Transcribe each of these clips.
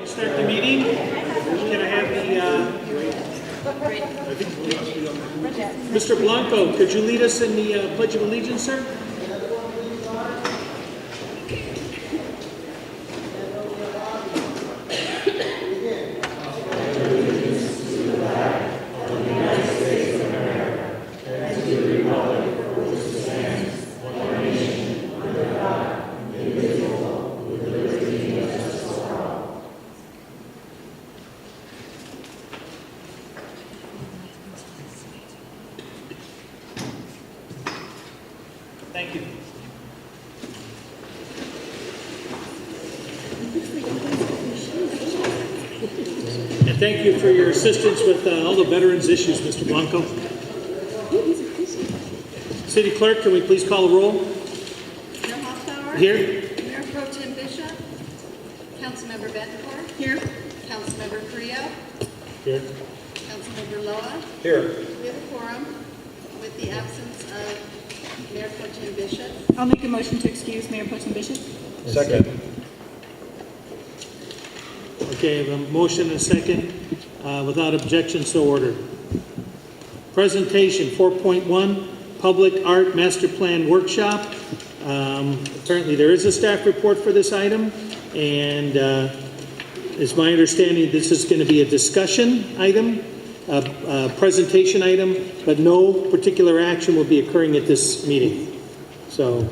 Start the meeting. Can I have Mr. Blanco, could you lead us in the Pledge of Allegiance, sir? Thank you. And thank you for your assistance with all the veterans issues, Mr. Blanco. City Clerk, can we please call the roll? Mayor Hoffbauer? Here. Mayor Pro Tem Bishop? Councilmember Bettencourt? Here. Councilmember Creo? Here. Councilmember Loa? Here. We have a quorum with the absence of Mayor Pro Tem Bishop. I'll make a motion to excuse Mayor Pro Tem Bishop. Second. Okay, I have a motion and a second. Without objection, so ordered. Presentation 4.1, Public Art Master Plan Workshop. Apparently there is a staff report for this item, and it's my understanding this is going to be a discussion item, a presentation item, but no particular action will be occurring at this meeting. So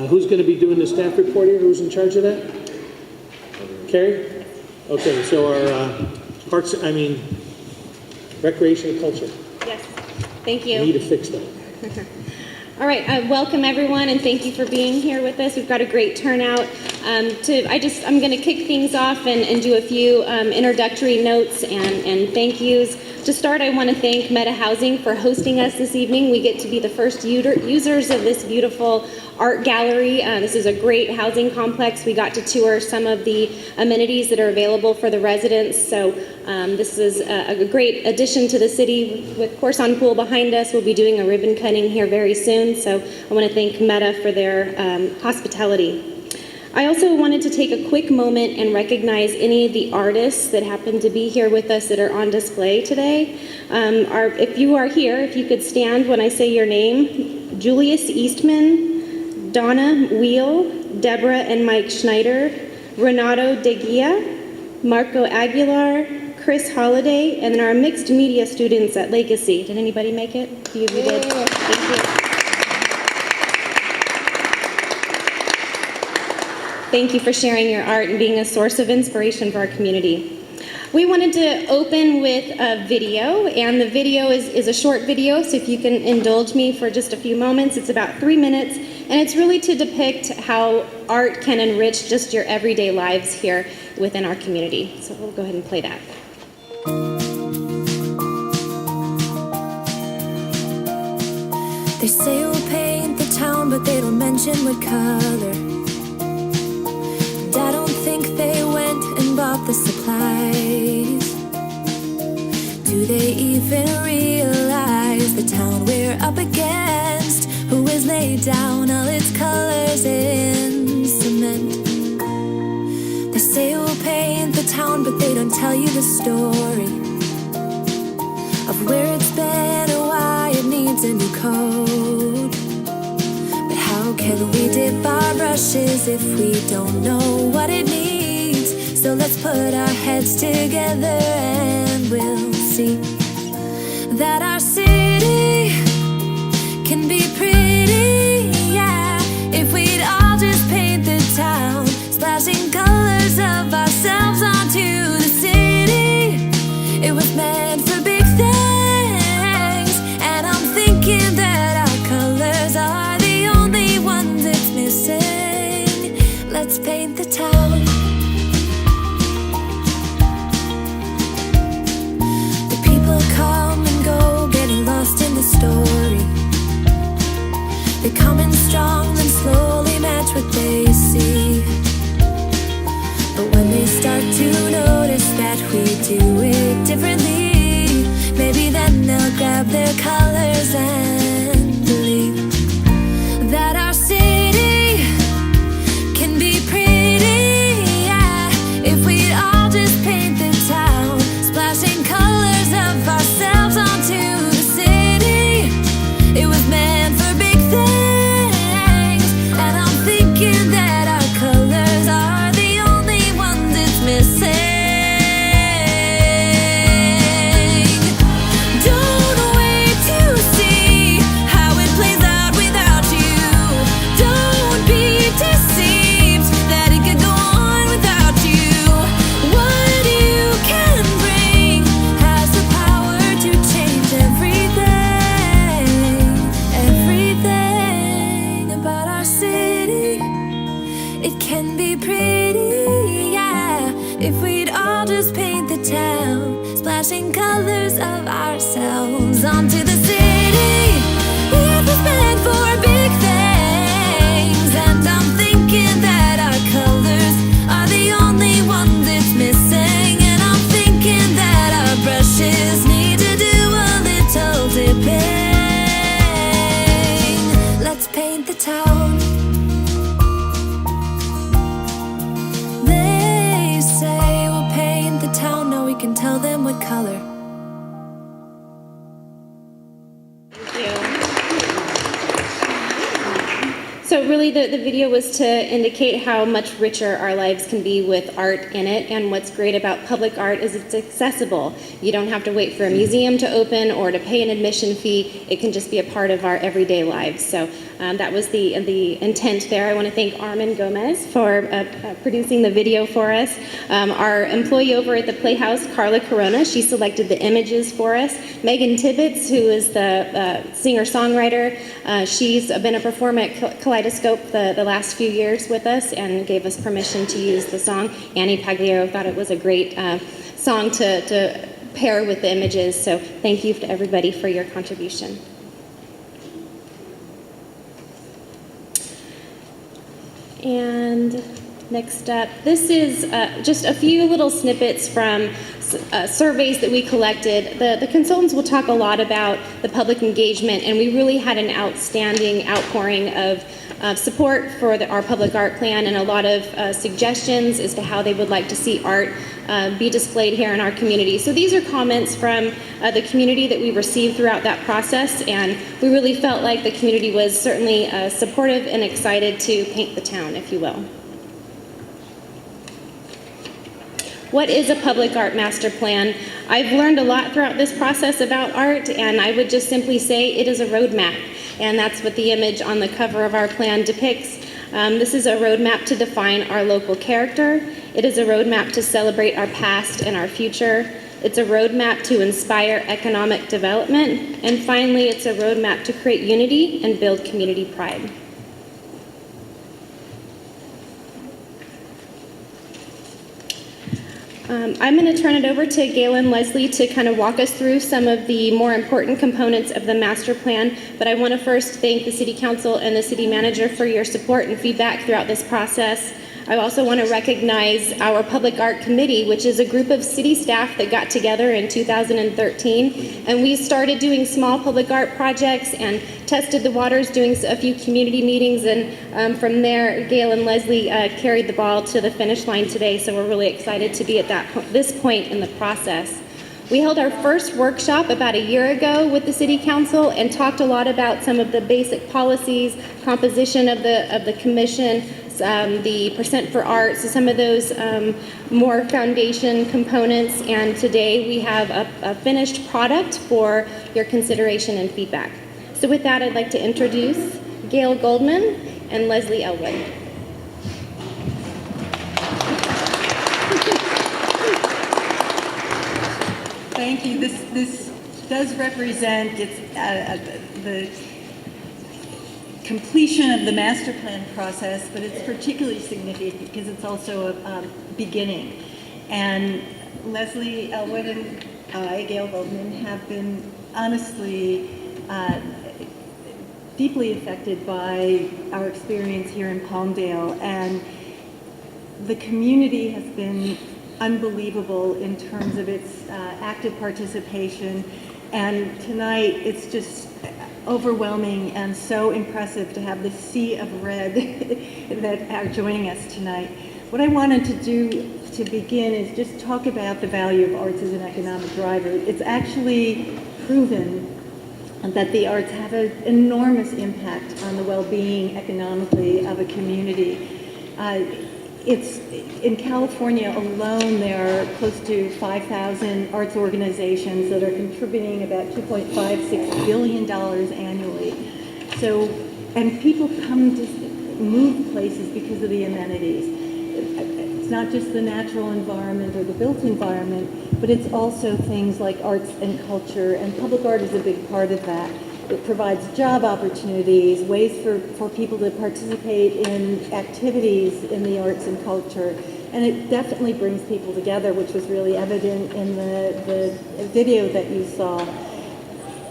who's going to be doing the staff report here? Who's in charge of that? Carrie? Okay, so our Recreation and Culture. Yes, thank you. We need to fix that. All right, welcome everyone, and thank you for being here with us. We've got a great turnout. I'm going to kick things off and do a few introductory notes and thank yous. To start, I want to thank Meta Housing for hosting us this evening. We get to be the first users of this beautiful art gallery. This is a great housing complex. We got to tour some of the amenities that are available for the residents. So this is a great addition to the city. With Corson Pool behind us, we'll be doing a ribbon cutting here very soon. So I want to thank Meta for their hospitality. I also wanted to take a quick moment and recognize any of the artists that happen to be here with us that are on display today. If you are here, if you could stand when I say your name: Julius Eastman, Donna Wheel, Deborah and Mike Schneider, Renato De Gia, Marco Aguilar, Chris Holliday, and then our mixed media students at Legacy. Did anybody make it? A few of you did. Thank you. Thank you for sharing your art and being a source of inspiration for our community. We wanted to open with a video, and the video is a short video, so if you can indulge me for just a few moments. It's about 3 minutes, and it's really to depict how art can enrich just your everyday lives here within our community. So we'll go ahead and play that. They say we'll paint the town, but they don't mention what color. I don't think they went and bought the supplies. Do they even realize the town we're up against? Who has laid down all its colors in cement? They say we'll paint the town, but they don't tell you the story of where it's been and why it needs a new coat. How can we dip our brushes if we don't know what it needs? So let's put our heads together and we'll see that our city can be pretty, yeah, if we'd all just paint the town, splashing colors of ourselves onto the city. It was meant for big things, and I'm thinking that our colors are let's paint the town. The people come and go, get So really the video was to indicate how much richer our lives can be with art in it, and what's great about public art is it's accessible. You don't have to wait for a museum to open or to pay an admission fee. It can just be a part of our everyday lives. So that was the intent there. I want to thank Armin Gomez for producing the video for us. Our employee over at the Playhouse, Carla Corona, she selected the images for us. Megan Tibbetts, who is the singer-songwriter, she's been a performer at Kaleidoscope the last few years with us and gave us permission to use the song. Annie Pagliaro thought it was a great song to pair with the images, so thank you to everybody for your contribution. And next up, this is just a few little snippets from surveys that we collected. The consultants will talk a lot about the public engagement, and we really had an outstanding outpouring of support for our public art plan and a lot of suggestions as to how they would like to see art be displayed here in our community. So these are comments from the community that we received throughout that process, and we really felt like the community was certainly supportive and excited to paint the town, if you will. What is a public art master plan? I've learned a lot throughout this process about art, and I would just simply say it is a roadmap, and that's what the image on the cover of our plan depicts. This is a roadmap to define our local character. It is a roadmap to celebrate our past and our future. It's a roadmap to inspire economic development. And finally, it's a roadmap to create unity and build community pride. I'm going to turn it over to Gail and Leslie to kind of walk us through some of the more important components of the master plan, but I want to first thank the City Council and the City Manager for your support and feedback throughout this process. I also want to recognize our Public Art Committee, which is a group of city staff that got together in 2013, and we started doing small public art projects and tested the waters, doing a few community meetings, and from there, Gail and Leslie carried the ball to the finish line today, so we're really excited to be at this point in the process. We held our first workshop about a year ago with the City Council and talked a lot about some of the basic policies, composition of the commission, the percent for art, so some of those more foundation components, and today we have a finished product for your consideration and feedback. So with that, I'd like to introduce Gail Goldman and Leslie Elwood. Thank you. This does represent the completion of the master plan process, but it's particularly significant because it's also a beginning. And Leslie Elwood and I, Gail Goldman, have been honestly deeply affected by our experience here in Palmdale, and the community has been unbelievable in terms of its active participation, and tonight it's just overwhelming and so impressive to have this sea of red that are joining us tonight. What I wanted to do to begin is just talk about the value of arts as an economic driver. It's actually proven that the arts have an enormous impact on the well-being economically of a community. It's in California alone, there are close to 5,000 arts organizations that are contributing about $2.56 billion annually. So, and people come to move places because of the amenities. It's not just the natural environment or the built environment, but it's also things like arts and culture, and public art is a big part of that. It provides job opportunities, ways for people to participate in activities in the arts and culture. And it definitely brings people together, which was really evident in the video that you saw.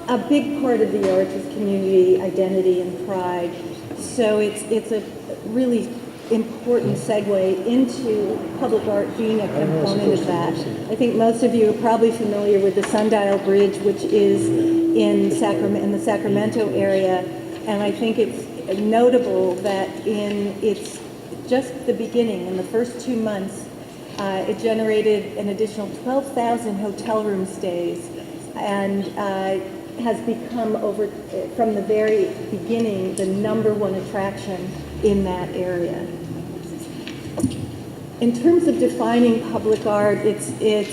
A big part of the arts is community identity and pride. So it's a really important segue into public art being a component of that. I think most of you are probably familiar with the Sundial Bridge, which is in the Sacramento area, and I think it's notable that it's just the beginning. In the first 2 months, it generated an additional 12,000 hotel room stays, and has become from the very beginning, the #1 attraction in that area. In terms of defining public art, there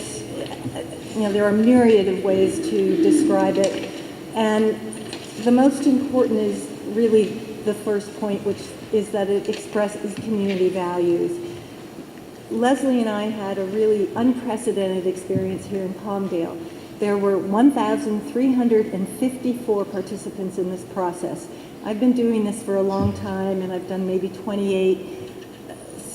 are a myriad of ways to describe it, and the most important is really the first point, which is that it expresses community values. Leslie and I had a really unprecedented experience here in Palmdale. There were 1,354 participants in this process. I've been doing this for a long time, and I've done maybe 28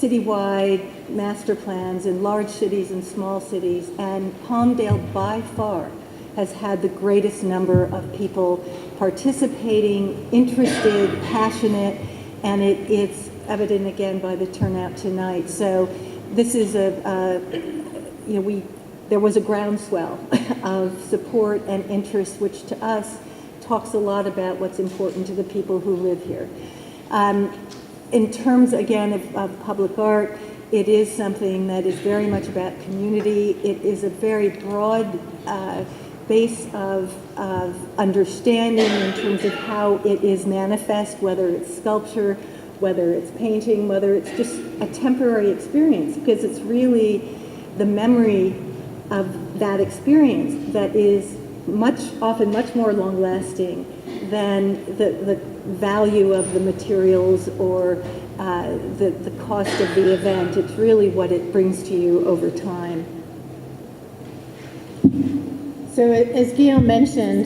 citywide master plans in large cities and small cities, and Palmdale by far has had the greatest number of people participating, interested, passionate, and it's evident again by the turnout tonight. So this is there was a groundswell of support and interest, which to us talks a lot about what's important to the people who live here. In terms, again, of public art, it is something that is very much about community. It is a very broad base of understanding in terms of how it is manifest, whether it's sculpture, whether it's painting, whether it's just a temporary experience, because it's really the memory of that experience that is often much more long-lasting than the value of the materials or the cost of the event. It's really what it brings to you over time. So as Guillaume mentioned,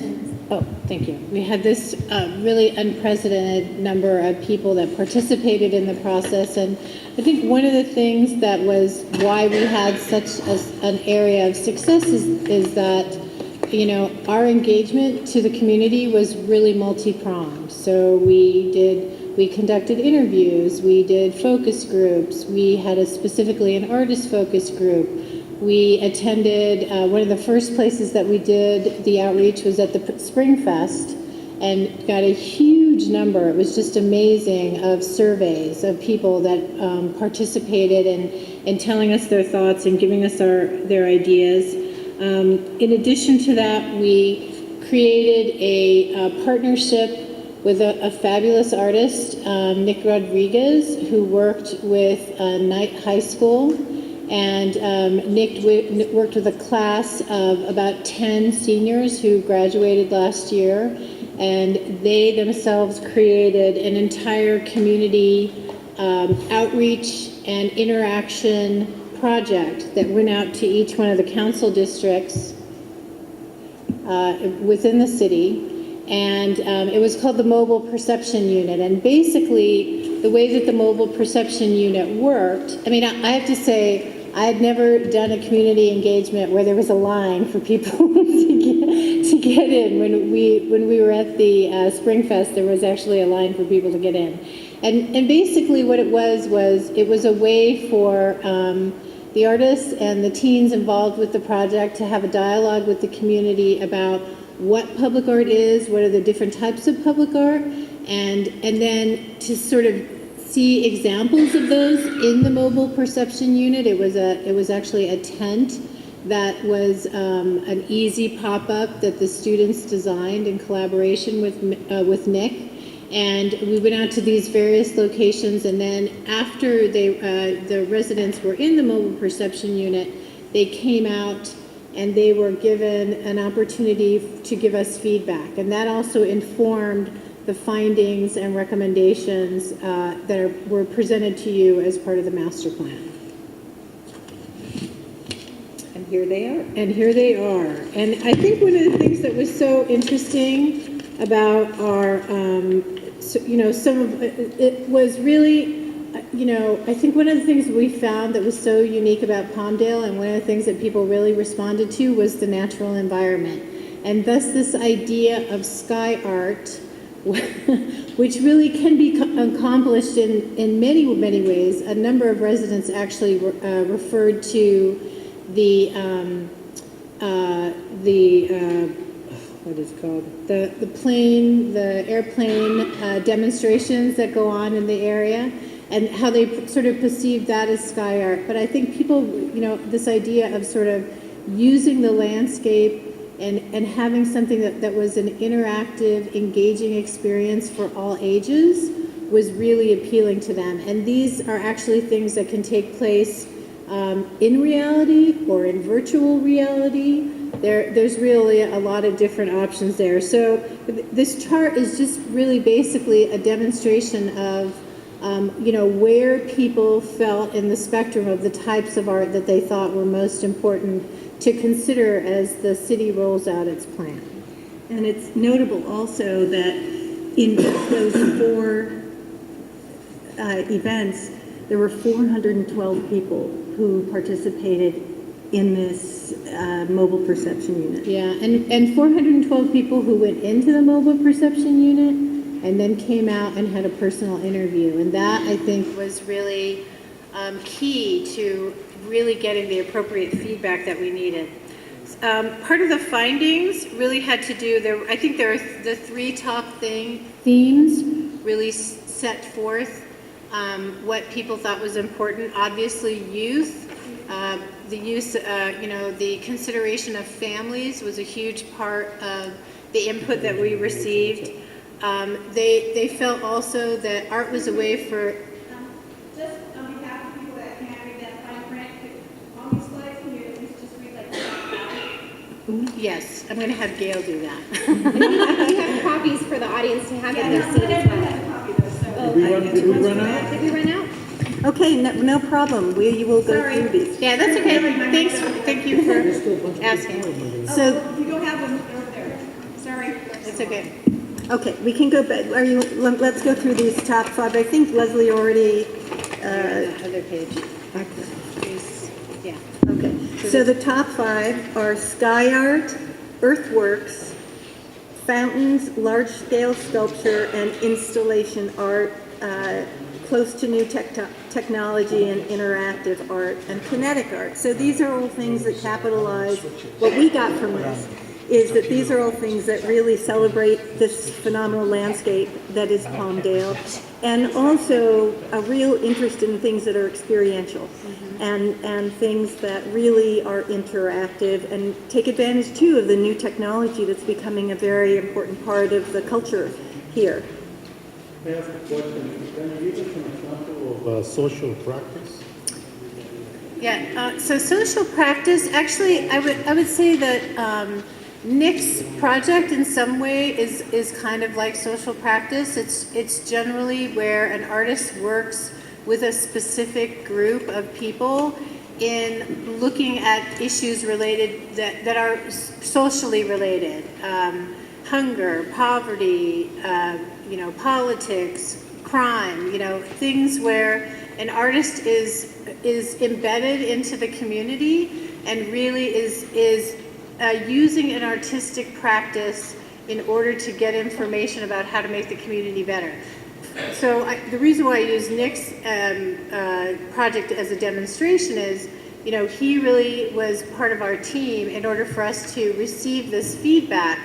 thank you. We had this really unprecedented number of people that participated in the process, and I think one of the things that was why we had such an area of success is that our engagement to the community was really multi-pronged. So we conducted interviews, we did focus groups, we had specifically an artist focus group. We attended, one of the first places that we did the outreach was at the Spring Fest, and got a huge number, it was just amazing, of surveys of people that participated in telling us their thoughts and giving us their ideas. In addition to that, we created a partnership with a fabulous artist, Nick Rodriguez, who worked with Knight High School. And Nick worked with a class of about 10 seniors who graduated last year, and they themselves created an entire community outreach and interaction project that went out to each one of the council districts within the city. And it was called the Mobile Perception Unit. And basically, the way that the Mobile Perception Unit worked, I have to say, I had never done a community engagement where there was a line for people to get in. When we were at the Springfest, there was actually a line for people to get in. And basically what it was it was a way for the artists and the teens involved with the project to have a dialogue with the community about what public art is, what are the different types of public art, and then to sort of see examples of those in the Mobile Perception Unit. It was actually a tent that was an easy pop-up that the students designed in collaboration with Nick. And we went out to these various locations, and then after the residents were in the Mobile Perception Unit, they came out and they were given an opportunity to give us feedback. And that also informed the findings and recommendations that were presented to you as part of the master plan. And here they are. And here they are. And I think one of the things that was so interesting about our, it was really, I think one of the things we found that was so unique about Palmdale, and one of the things that people really responded to, was the natural environment. And thus this idea of sky art, which really can be accomplished in many, many ways. A number of residents actually referred to the what is it called? The airplane demonstrations that go on in the area, and how they sort of perceive that as sky art. But I think people, this idea of sort of using the landscape and having something that was an interactive, engaging experience for all ages was really appealing to them. And these are actually things that can take place in reality or in virtual reality. There's really a lot of different options there. So this chart is just really basically a demonstration of where people felt in the spectrum of the types of art that they thought were most important to consider as the city rolls out its plan. And it's notable also that in those 4 events, there were 412 people who participated in this mobile perception unit. Yeah, and 412 people who went into the mobile perception unit and then came out and had a personal interview. And that, I think, was really key to really getting the appropriate feedback that we needed. Part of the findings really had to do, I think there are the 3 top themes really set forth what people thought was important. Obviously, youth. The use, the consideration of families was a huge part of the input that we received. They felt also that art was a way for... Just on behalf of people that can't read that fine print, on these slides, can you at least just read like the Yes, I'm going to have Gail do that. We have copies for the audience to have in their seat as well. Did we run out? Did we run out? Okay, no problem. We will go through these. Yeah, that's okay. Thank you for asking. So, you don't have them over there. Sorry. It's okay. okay, we can go back. Let's go through these top 5. I think Leslie already, Other page. okay. Yeah. Okay, so the top 5 are sky art, earthworks, fountains, large-scale sculpture, and installation art, close to new technology and interactive art, and kinetic art. So these are all things that capitalize. What we got from this is that these are all things that really celebrate this phenomenal landscape that is Palmdale, and also a real interest in things that are experiential, and things that really are interactive and take advantage too of the new technology that's becoming a very important part of the culture here. May I ask a question? Can you give us an example of social practice? Yeah. So social practice. Actually, I would say that Nick's project in some way is kind of like social practice. It's generally where an artist works with a specific group of people in looking at issues related that are socially related. Hunger, poverty, politics, crime, things where an artist is embedded into the community and really is using an artistic practice in order to get information about how to make the community better. So the reason why I use Nick's project as a demonstration is, he really was part of our team in order for us to receive this feedback.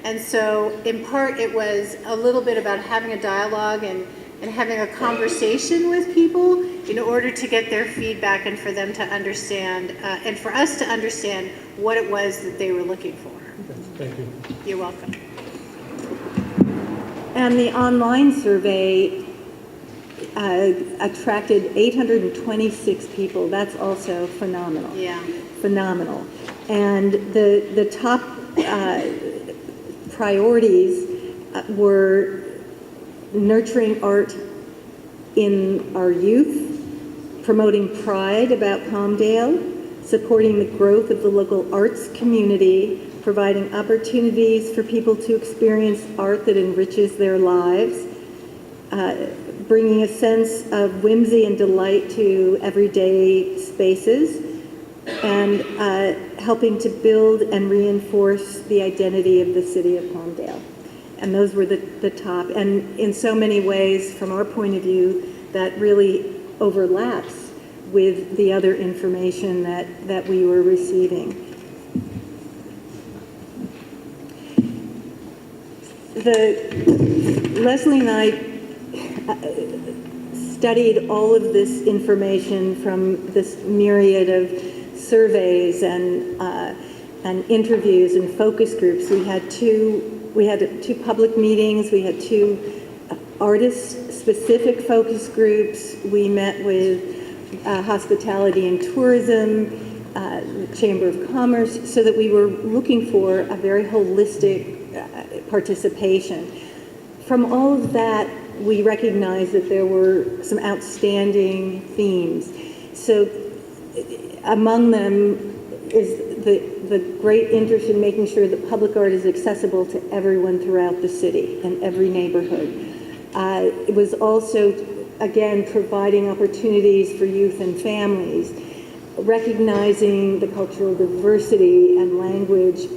And so, in part, it was a little bit about having a dialogue and having a conversation with people in order to get their feedback and for them to understand, and for us to understand what it was that they were looking for. Thank you. You're welcome. And the online survey attracted 826 people. That's also phenomenal. Yeah. Phenomenal. And the top priorities were nurturing art in our youth, promoting pride about Palmdale, supporting the growth of the local arts community, providing opportunities for people to experience art that enriches their lives, bringing a sense of whimsy and delight to everyday spaces, and helping to build and reinforce the identity of the city of Palmdale. And those were the top. And in so many ways, from our point of view, that really overlaps with the other information that we were receiving. Leslie and I studied all of this information from this myriad of surveys and and interviews and focus groups. We had two public meetings. We had two artist-specific focus groups. We met with hospitality and tourism, the Chamber of Commerce, so that we were looking for a very holistic participation. From all of that, we recognized that there were some outstanding themes. So among them is the great interest in making sure that public art is accessible to everyone throughout the city and every neighborhood. It was also, again, providing opportunities for youth and families, recognizing the cultural diversity and language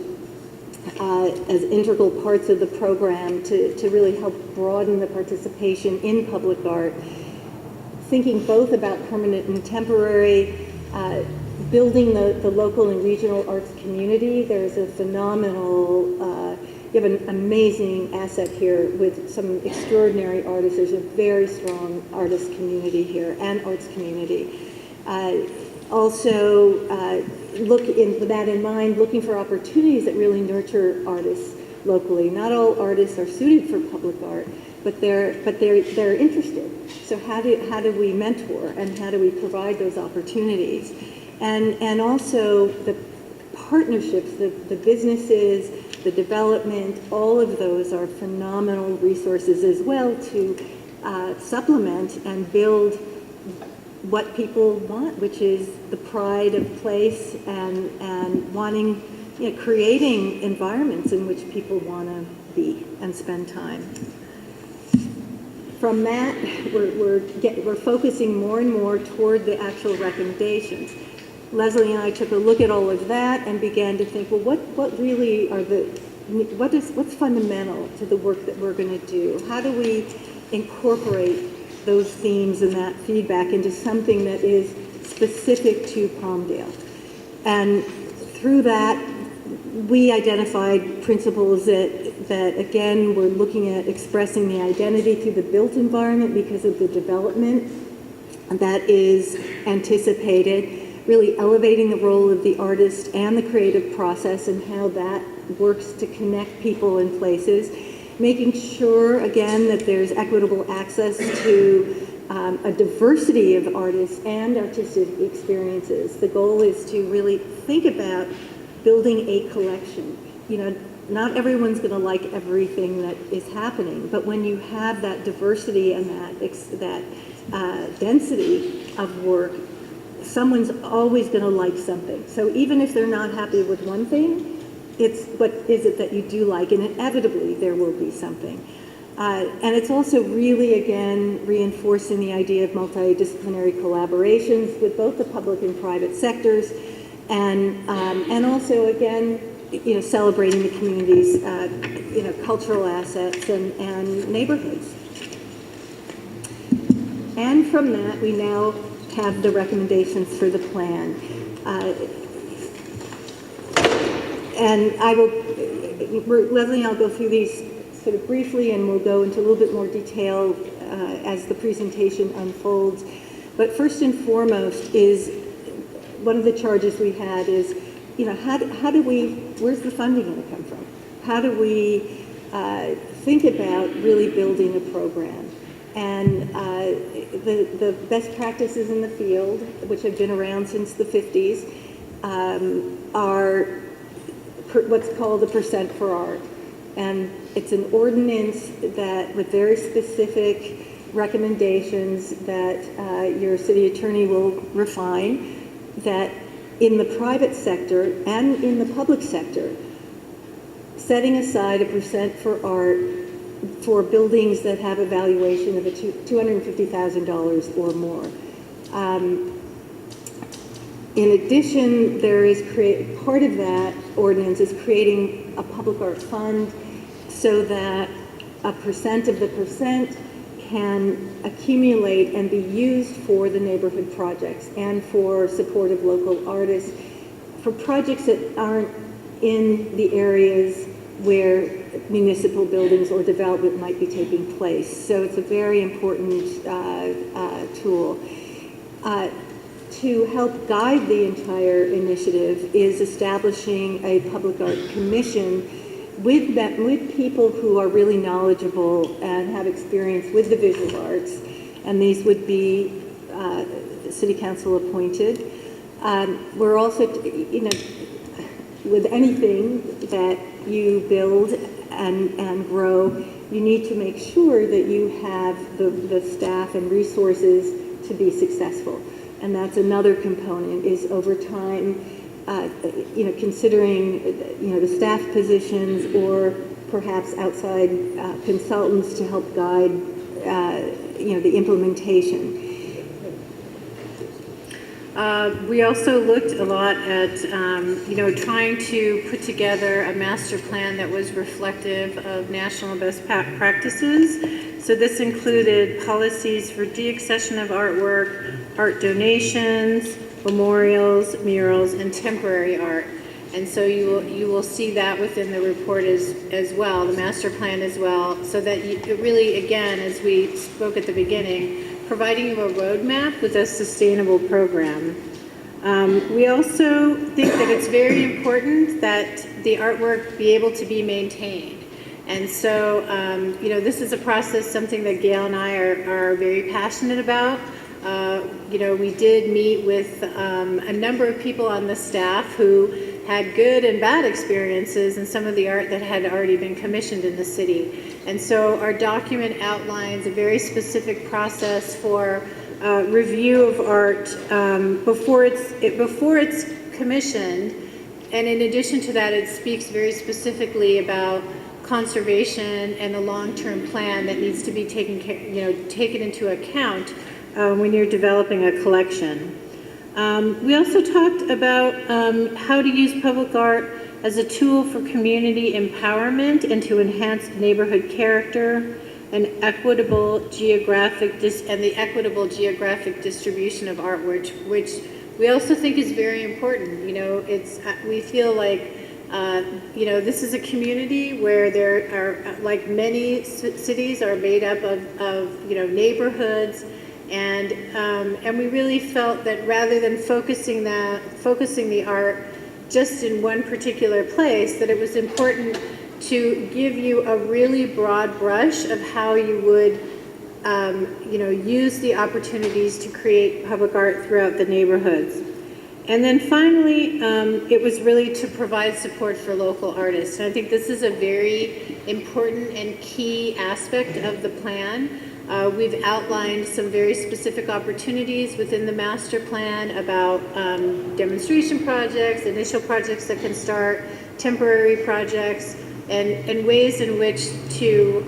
as integral parts of the program to really help broaden the participation in public art, thinking both about permanent and temporary, building the local and regional arts community. There's a phenomenal, you have an amazing asset here with some extraordinary artists. There's a very strong artist community here and arts community. Also, with that in mind, looking for opportunities that really nurture artists locally. Not all artists are suited for public art, but they're interested. So how do we mentor and how do we provide those opportunities? And also the partnerships, the businesses, the development, all of those are phenomenal resources as well to supplement and build what people want, which is the pride of place and wanting, creating environments in which people want to be and spend time. From that, we're focusing more and more toward the actual recommendations. Leslie and I took a look at all of that and began to think, well, what really are what's fundamental to the work that we're going to do? How do we incorporate those themes and that feedback into something that is specific to Palmdale? And through that, we identified principles that again, we're looking at expressing the identity through the built environment because of the development that is anticipated, really elevating the role of the artist and the creative process and how that works to connect people and places, making sure, again, that there's equitable access to a diversity of artists and artistic experiences. The goal is to really think about building a collection. Not everyone's going to like everything that is happening, but when you have that diversity and that density of work, someone's always going to like something. So even if they're not happy with one thing, it's what is it that you do like, and inevitably there will be something. And it's also really, again, reinforcing the idea of multidisciplinary collaborations with both the public and private sectors, and also, again, celebrating the community's, cultural assets and neighborhoods. And from that, we now have the recommendations for the plan. And Leslie and I'll go through these sort of briefly, and we'll go into a little bit more detail as the presentation unfolds. But first and foremost is, one of the charges we had is, where's the funding going to come from? How do we think about really building a program? And the best practices in the field, which have been around since the 50s, are what's called the percent for art. And it's an ordinance that, with very specific recommendations that your city attorney will refine, that in the private sector and in the public sector, setting aside a percent for art for buildings that have a valuation of $250,000 or more. In addition, there is part of that ordinance is creating a public art fund so that a percent of the percent can accumulate and be used for the neighborhood projects and for support of local artists, for projects that aren't in the areas where municipal buildings or development might be taking place. So it's a very important tool. to help guide the entire initiative is establishing a public art commission with people who are really knowledgeable and have experience with the visual arts, and these would be city council appointed. We're also, with anything that you build and grow, you need to make sure that you have the staff and resources to be successful. And that's another component, is over time, considering, the staff positions or perhaps outside consultants to help guide, the implementation. We also looked a lot at, trying to put together a master plan that was reflective of national best practices. So this included policies for deaccession of artwork, art donations, memorials, murals, and temporary art. And so you will see that within the report as well, the master plan as well, so that it really, again, as we spoke at the beginning, providing you a roadmap with a sustainable program. We also think that it's very important that the artwork be able to be maintained. And so, this is a process, something that Gail and I are very passionate about. We did meet with a number of people on the staff who had good and bad experiences in some of the art that had already been commissioned in the city. And so our document outlines a very specific process for review of art before it's commissioned. And in addition to that, it speaks very specifically about conservation and the long-term plan that needs to be taken into account when you're developing a collection. We also talked about how to use public art as a tool for community empowerment and to enhance neighborhood character and equitable geographic distribution of art, which we also think is very important. We feel like this is a community where there are, like many cities, are made up of neighborhoods. And we really felt that rather than focusing the art just in one particular place, that it was important to give you a really broad brush of how you would, use the opportunities to create public art throughout the neighborhoods. And then finally, it was really to provide support for local artists. And I think this is a very important and key aspect of the plan. We've outlined some very specific opportunities within the master plan about demonstration projects, initial projects that can start, temporary projects, and ways in which to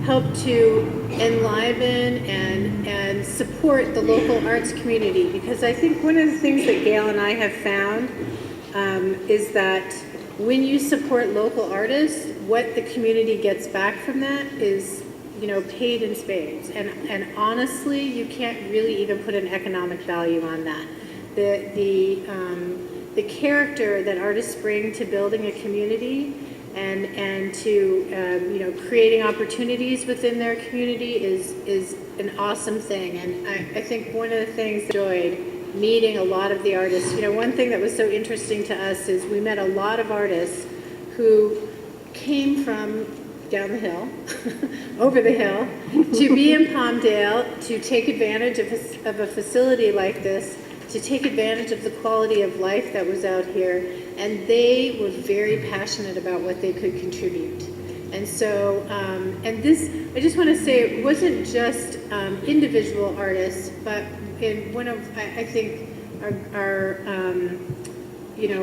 help to enliven and support the local arts community. Because I think one of the things that Gail and I have found is that when you support local artists, what the community gets back from that is paid in spades. And honestly, you can't really even put an economic value on that. The character that artists bring to building a community and to creating opportunities within their community is an awesome thing. And I think one of the things I enjoyed meeting a lot of the artists, one thing that was so interesting to us is we met a lot of artists who came from down the hill, over the hill, to be in Palmdale, to take advantage of a facility like this, to take advantage of the quality of life that was out here, and they were very passionate about what they could contribute. And so, and this, I just want to say, it wasn't just individual artists, but in one of, I think, our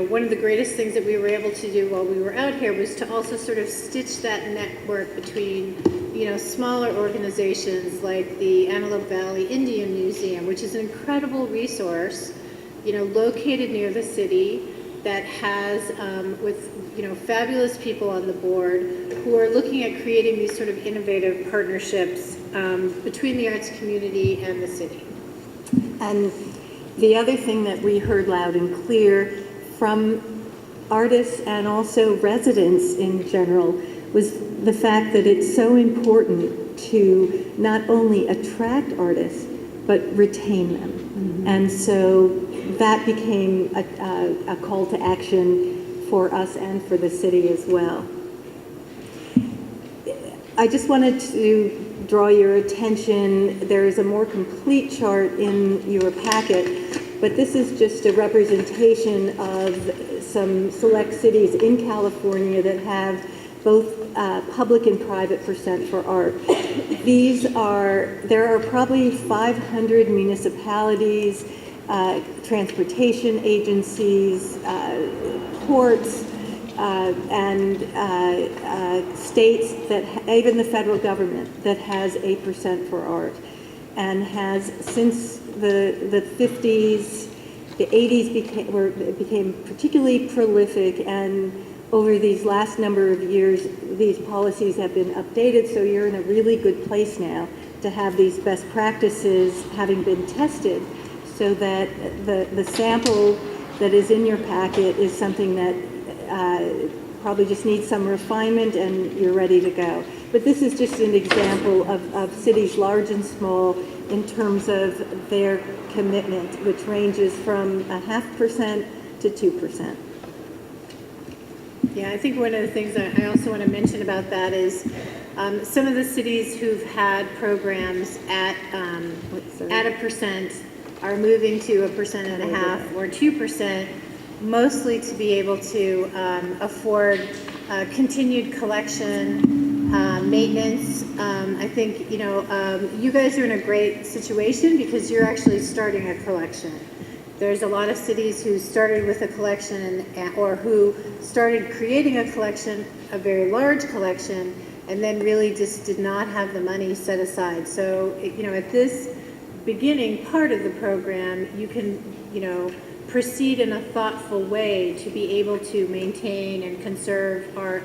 one of the greatest things that we were able to do while we were out here was to also sort of stitch that network between, smaller organizations like the Antelope Valley Indian Museum, which is an incredible resource, located near the city that has, with, fabulous people on the board who are looking at creating these sort of innovative partnerships between the arts community and the city. And the other thing that we heard loud and clear from artists and also residents in general was the fact that it's so important to not only attract artists, but retain them. And so that became a call to action for us and for the city as well. I just wanted to draw your attention, there is a more complete chart in your packet, but this is just a representation of some select cities in California that have both public and private percent for art. There are probably 500 municipalities, transportation agencies, ports, and states that, even the federal government, that has 8% for art, and has since the 50s, the 80s became particularly prolific, and over these last number of years, these policies have been updated, so you're in a really good place now to have these best practices having been tested, so that the sample that is in your packet is something that probably just needs some refinement and you're ready to go. But this is just an example of cities large and small in terms of their commitment, which ranges from 0.5% to 2%. Yeah, I think one of the things I also want to mention about that is some of the cities who've had programs at a percent are moving to 1.5% or 2%, mostly to be able to afford continued collection, maintenance. I think, you guys are in a great situation because you're actually starting a collection. There's a lot of cities who started with a collection or who started creating a collection, a very large collection, and then really just did not have the money set aside. So, at this beginning part of the program, you can, proceed in a thoughtful way to be able to maintain and conserve art.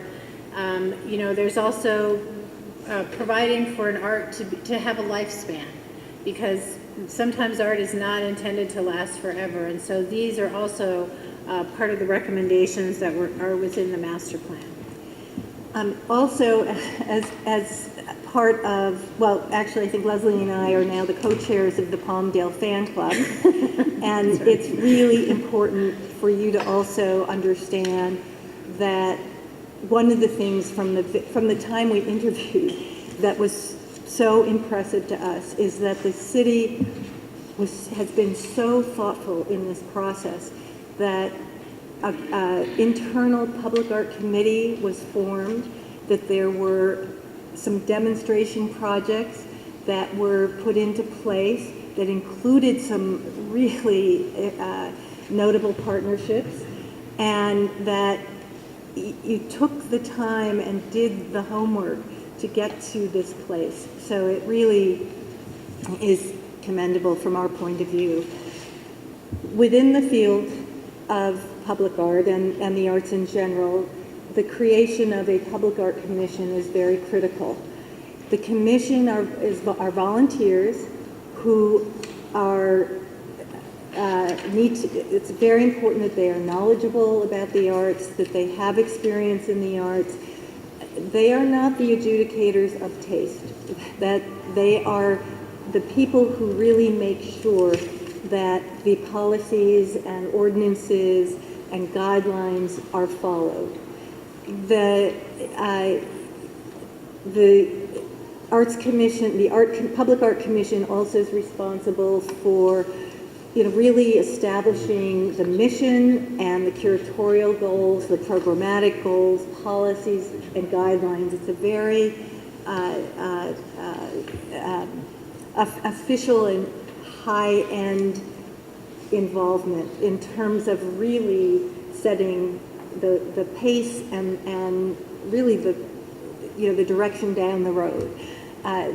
There's also providing for an art to have a lifespan, because sometimes art is not intended to last forever, and so these are also part of the recommendations that are within the master plan. Also, as part of, well, actually, I think Leslie and I are now the co-chairs of the Palmdale Fan Club, and it's really important for you to also understand that one of the things from the time we interviewed that was so impressive to us is that the city has been so thoughtful in this process that an internal public art committee was formed, that there were some demonstration projects that were put into place that included some really notable partnerships, and that you took the time and did the homework to get to this place. So it really is commendable from our point of view. Within the field of public art and the arts in general, the creation of a public art commission is very critical. The commission are volunteers who it's very important that they are knowledgeable about the arts, that they have experience in the arts. They are not the adjudicators of taste, that they are the people who really make sure that the policies and ordinances and guidelines are followed. The Arts Commission, Public Art Commission also is responsible for really establishing the mission and the curatorial goals, the programmatic goals, policies, and guidelines. It's a very official and high-end involvement in terms of really setting the pace and really the direction down the road.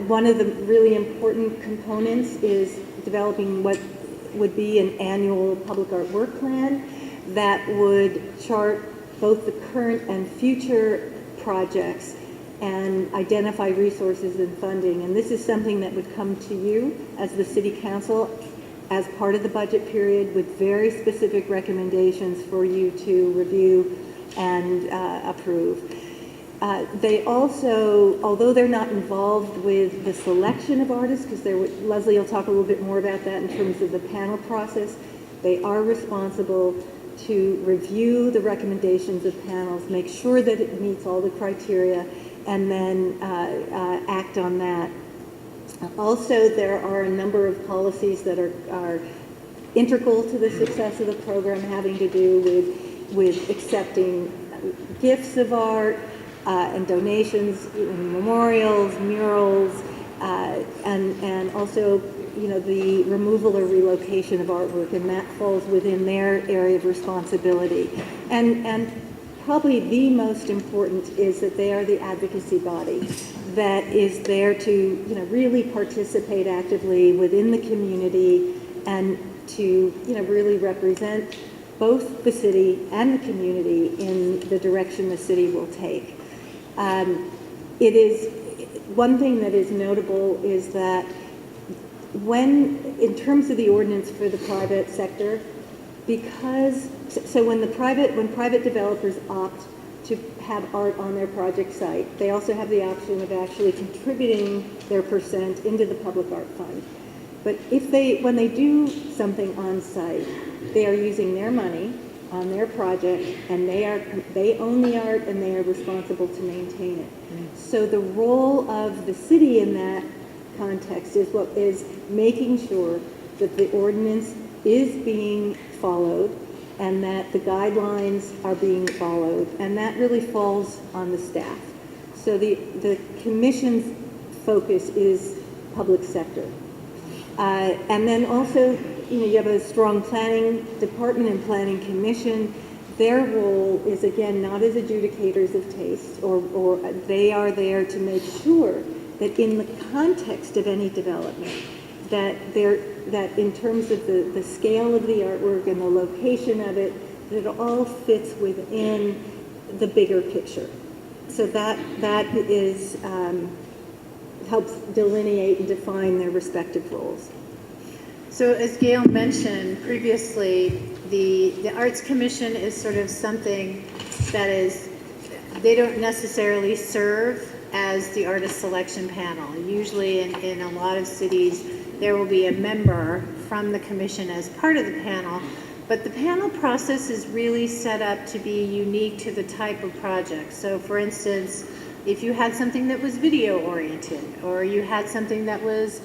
One of the really important components is developing what would be an annual public art work plan that would chart both the current and future projects and identify resources and funding. And this is something that would come to you as the City Council as part of the budget period with very specific recommendations for you to review and approve. They also, although they're not involved with the selection of artists, because Leslie will talk a little bit more about that in terms of the panel process, they are responsible to review the recommendations of panels, make sure that it meets all the criteria, and then act on that. Also, there are a number of policies that are integral to the success of the program, having to do with accepting gifts of art and donations, memorials, murals, and also, the removal or relocation of artwork, and that falls within their area of responsibility. And probably the most important is that they are the advocacy body that is there to, really participate actively within the community and to, really represent both the city and the community in the direction the city will take. It is, one thing that is notable is that in terms of the ordinance for the private sector, when private developers opt to have art on their project site, they also have the option of actually contributing their percent into the public art fund. But when they do something on site, they are using their money on their project, and they own the art, and they are responsible to maintain it. So the role of the city in that context is making sure that the ordinance is being followed and that the guidelines are being followed, and that really falls on the staff. So the commission's focus is public sector. And then also, you have a strong planning department and planning commission. Their role is, again, not as adjudicators of taste, or they are there to make sure that in the context of any development, that in terms of the scale of the artwork and the location of it, that it all fits within the bigger picture. So that is helps delineate and define their respective roles. So as Gail mentioned previously, the Arts Commission is sort of something that they don't necessarily serve as the artist selection panel. Usually in a lot of cities, there will be a member from the commission as part of the panel, but the panel process is really set up to be unique to the type of project. So for instance, if you had something that was video oriented, or you had something that was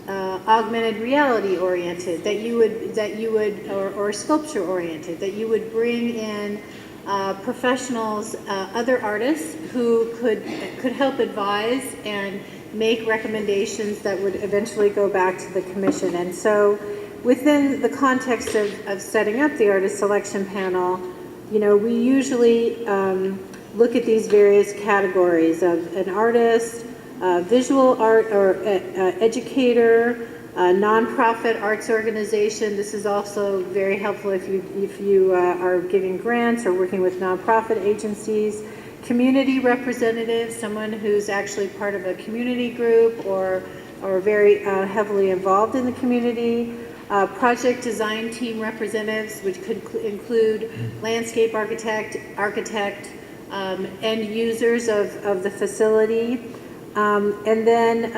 augmented reality oriented, that you would or sculpture oriented, that you would bring in professionals, other artists who could help advise and make recommendations that would eventually go back to the commission. And so within the context of setting up the artist selection panel, we usually look at these various categories of an artist, visual art or educator, nonprofit arts organization. This is also very helpful if you are giving grants or working with nonprofit agencies. Community representative, someone who's actually part of a community group or very heavily involved in the community. Project design team representatives, which could include landscape architect, end users of the facility. And then,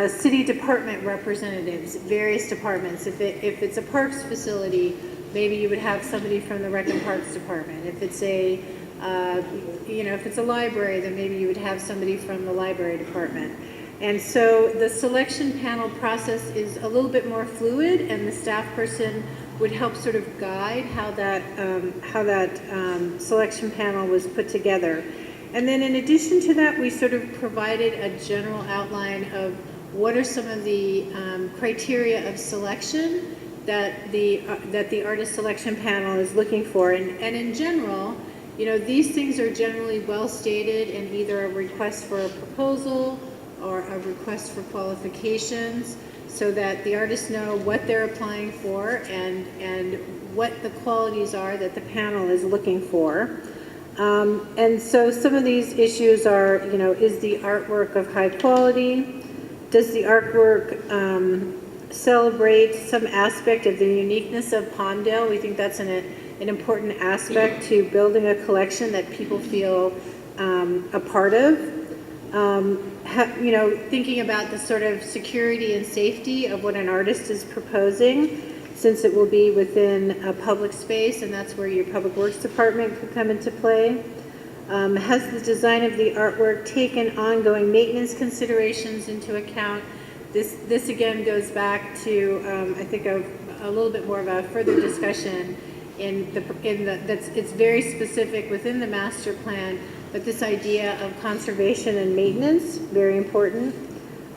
city department representatives, various departments. If it's a parks facility, maybe you would have somebody from the Rec and Parks Department. If it's if it's a library, then maybe you would have somebody from the library department. And so the selection panel process is a little bit more fluid, and the staff person would help sort of guide how that selection panel was put together. And then in addition to that, we sort of provided a general outline of what are some of the criteria of selection that the artist selection panel is looking for. And in general, these things are generally well stated in either a request for a proposal or a request for qualifications, so that the artists know what they're applying for and what the qualities are that the panel is looking for. And so some of these issues are, is the artwork of high quality? Does the artwork celebrate some aspect of the uniqueness of Palmdale? We think that's an an important aspect to building a collection that people feel a part of. Thinking about the sort of security and safety of what an artist is proposing, since it will be within a public space, and that's where your public works department could come into play. Has the design of the artwork taken ongoing maintenance considerations into account? This again goes back to I think a little bit more of a further discussion it's very specific within the master plan, but this idea of conservation and maintenance, very important.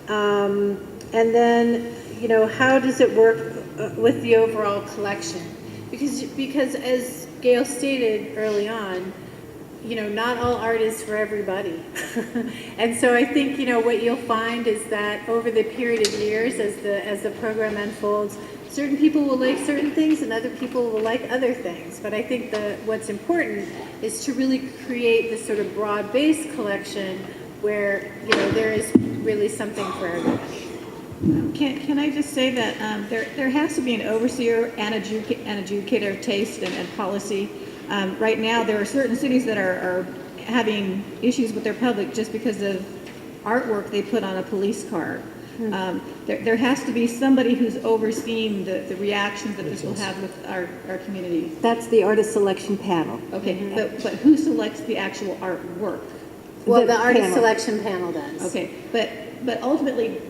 And then, how does it work with the overall collection? Because as Gail stated early on, not all art is for everybody. And so I think, what you'll find is that over the period of years, as the program unfolds, certain people will like certain things and other people will like other things. But I think what's important is to really create this sort of broad-based collection where, there is really something for everybody. Can I just say that there has to be an overseer and adjudicator of taste and policy. Right now, there are certain cities that are having issues with their public just because of artwork they put on a police car. There has to be somebody who's overseeing the reactions that this will have with our community. That's the artist selection panel. Okay, but who selects the actual artwork? Well, the artist panel. selection panel does. Okay, but ultimately,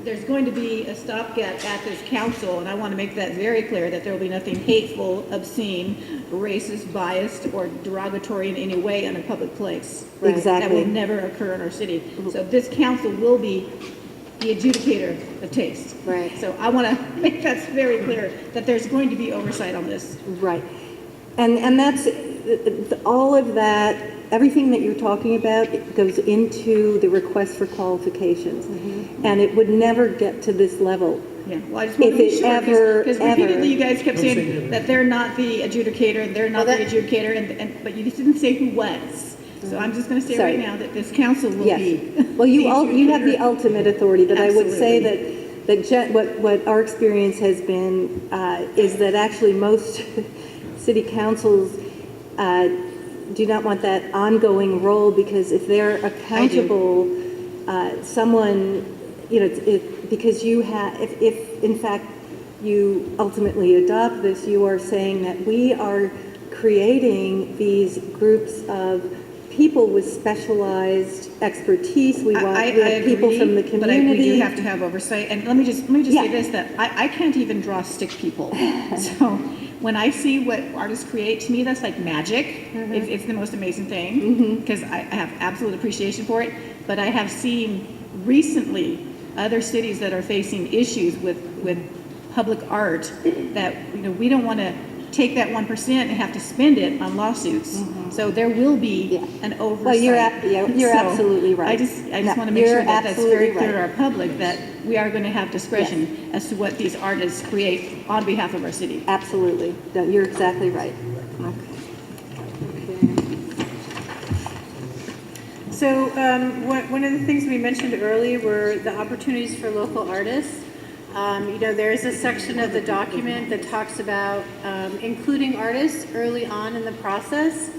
there's going to be a stopgap at this council, and I want to make that very clear, that there will be nothing hateful, obscene, racist, biased, or derogatory in any way in a public place. Right. Exactly. That will never occur in our city. So this council will be the adjudicator of taste. Right. So I want to make that very clear, that there's going to be oversight on this. Right. And that's all of that, everything that you're talking about goes into the request for qualifications. And it would never get to this level. Yeah, well, I just want to be sure, because repeatedly you guys kept saying that they're not the adjudicator, and they're not the adjudicator, but you didn't say who was. So I'm just going to say right now that this council will be. Well, you have the ultimate authority, but I would say that what our experience has been is that actually most city councils do not want that ongoing role, because if they're accountable, someone, because you have, if in fact you ultimately adopt this, you are saying that we are creating these groups of people with specialized expertise. We want people from the community. But we do have to have oversight. And let me just say this, that I can't even draw stick people. So when I see what artists create, to me that's like magic. It's the most amazing thing, because I have absolute appreciation for it. But I have seen recently other cities that are facing issues with public art that we don't want to take that 1% and have to spend it on lawsuits. So there will be an oversight. Well, you're absolutely right. I just want to make sure that that's very clear to our public, that we are going to have discretion as to what these artists create on behalf of our city. Absolutely. No, you're exactly right. So one of the things we mentioned earlier were the opportunities for local artists. There is a section of the document that talks about including artists early on in the process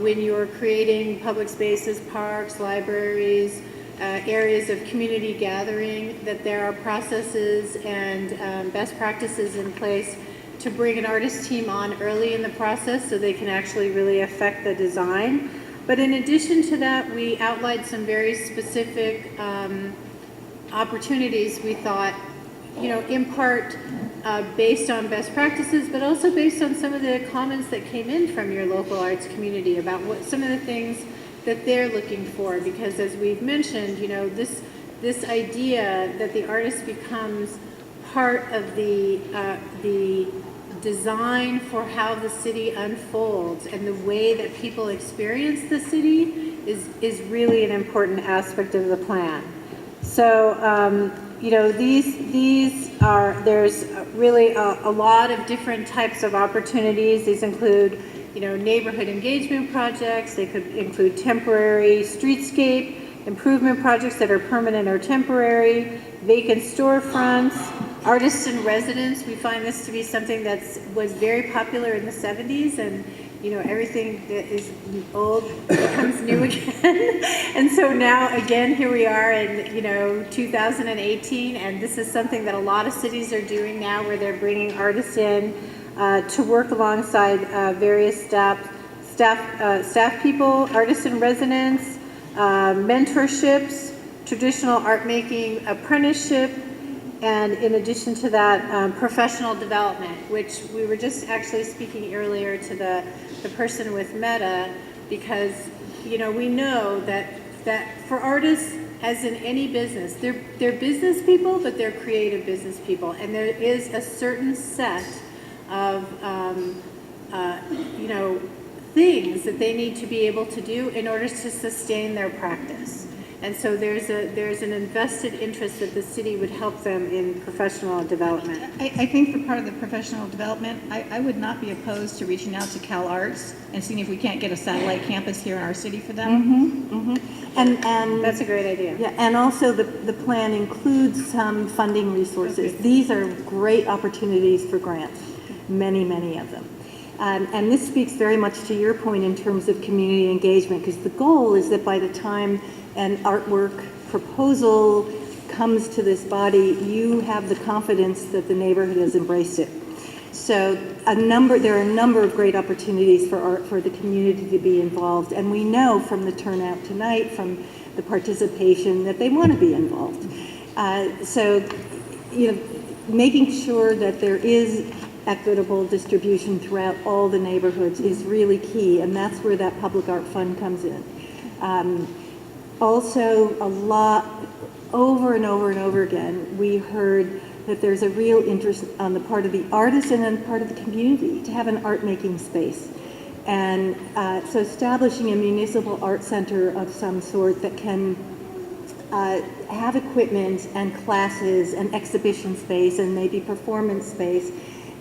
when you're creating public spaces, parks, libraries, areas of community gathering, that there are processes and best practices in place to bring an artist team on early in the process so they can actually really affect the design. But in addition to that, we outlined some very specific opportunities, we thought, in part based on best practices, but also based on some of the comments that came in from your local arts community about what some of the things that they're looking for. Because as we've mentioned, this idea that the artist becomes part of the design for how the city unfolds and the way that people experience the city is really an important aspect of the plan. So, there's really a lot of different types of opportunities. These include, neighborhood engagement projects. They could include temporary streetscape improvement projects that are permanent or temporary, vacant storefronts, artists in residence. We find this to be something was very popular in the 70s, and everything that is old becomes new again. And so now again, here we are in 2018, and this is something that a lot of cities are doing now, where they're bringing artists in to work alongside various staff people, artists in residence, mentorships, traditional art making apprenticeship, and in addition to that, professional development, which we were just actually speaking earlier to the person with Meta, because we know that for artists, as in any business, they're business people, but they're creative business people, and there is a certain set of things that they need to be able to do in order to sustain their practice. And so there's an invested interest that the city would help them in professional development. I think for part of the professional development, I would not be opposed to reaching out to Cal Arts and seeing if we can't get a satellite campus here in our city for them. And That's a great idea. yeah, and also the plan includes some funding resources. These are great opportunities for grants, many of them. And this speaks very much to your point in terms of community engagement, because the goal is that by the time an artwork proposal comes to this body, you have the confidence that the neighborhood has embraced it. So there are a number of great opportunities for the community to be involved, and we know from the turnout tonight, from the participation, that they want to be involved. Making sure that there is equitable distribution throughout all the neighborhoods is really key, and that's where that public art fund comes in. Also, a lot, over and over again, we heard that there's a real interest on the part of the artists and on the part of the community to have an art making space. And so establishing a municipal art center of some sort that can have equipment and classes and exhibition space and maybe performance space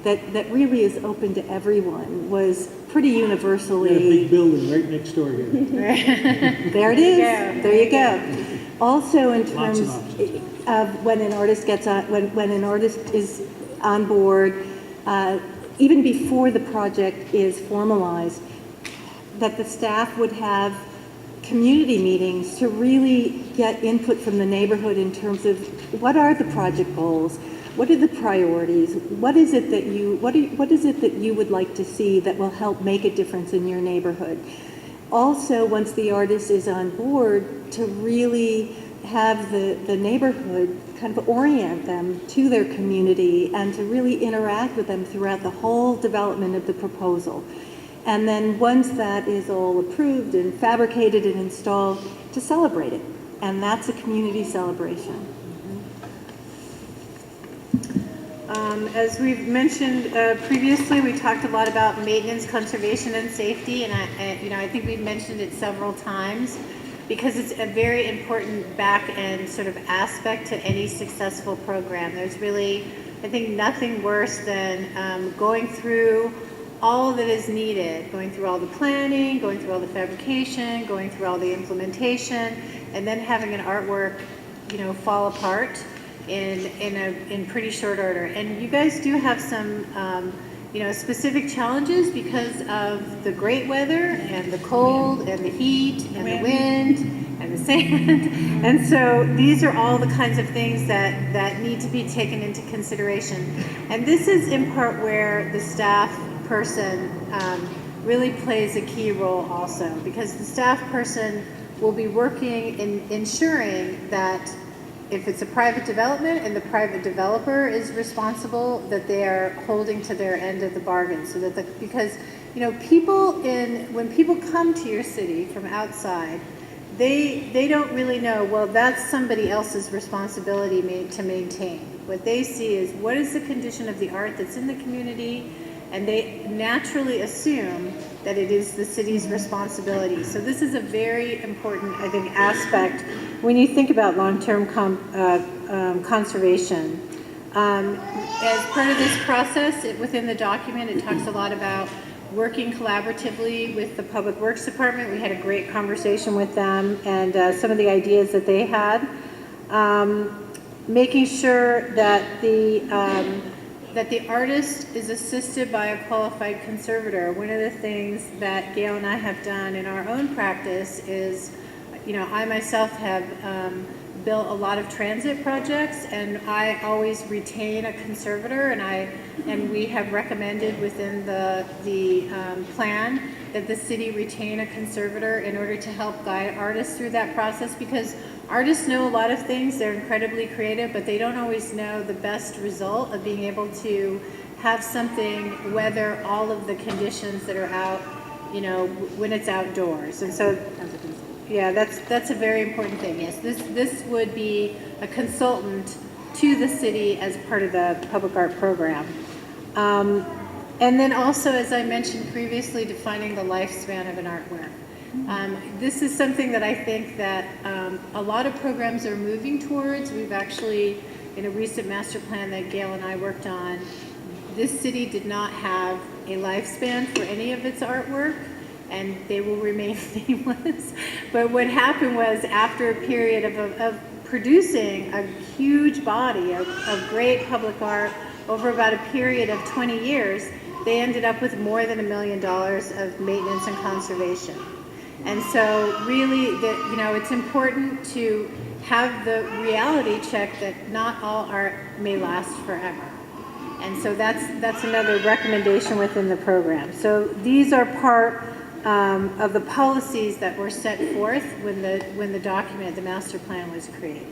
that really is open to everyone was pretty universally. Got a big building right next door here. There it is. There you go. Also, in Lots of terms of when an artist when an artist is on board, even before the project is formalized, that the staff would have community meetings to really get input from the neighborhood in terms of what are the project goals. What are the priorities? What is it that you would like to see that will help make a difference in your neighborhood? Also, once the artist is on board, to really have the neighborhood kind of orient them to their community and to really interact with them throughout the whole development of the proposal. And then once that is all approved and fabricated and installed, to celebrate it. And that's a community celebration. As we've mentioned previously, we talked a lot about maintenance, conservation, and safety, and I think we've mentioned it several times because it's a very important back-end sort of aspect to any successful program. There's really, I think, nothing worse than going through all that is needed, going through all the planning, going through all the fabrication, going through all the implementation, and then having an artwork, fall apart in pretty short order. And you guys do have some specific challenges because of the great weather and the cold and the heat and the wind and the sand. And so these are all the kinds of things that need to be taken into consideration. And this is in part where the staff person really plays a key role also, because the staff person will be working in ensuring that if it's a private development and the private developer is responsible, that they are holding to their end of the bargain, so that because when people come to your city from outside, they don't really know, well, that's somebody else's responsibility to maintain. What they see is what is the condition of the art that's in the community, and they naturally assume that it is the city's responsibility. So this is a very important, I think, aspect when you think about long-term conservation. As part of this process, within the document, it talks a lot about working collaboratively with the Public Works Department. We had a great conversation with them and some of the ideas that they had. making sure that the artist is assisted by a qualified conservator. One of the things that Gail and I have done in our own practice is, I myself have built a lot of transit projects, and I always retain a conservator, and we have recommended within the plan that the city retain a conservator in order to help guide artists through that process, because artists know a lot of things, they're incredibly creative, but they don't always know the best result of being able to have something weather all of the conditions that are out, when it's outdoors. And so, yeah, that's a very important thing. Yes, this would be a consultant to the city as part of the public art program. And then also, as I mentioned previously, defining the lifespan of an artwork. This is something that I think that a lot of programs are moving towards. We've actually, in a recent master plan that Gail and I worked on, this city did not have a lifespan for any of its artwork, and they will remain nameless. But what happened was, after a period of producing a huge body of great public art over about a period of 20 years, they ended up with more than $1 million of maintenance and conservation. And so really, it's important to have the reality check that not all art may last forever. And so that's another recommendation within the program. So these are part of the policies that were set forth when the document, the master plan, was created.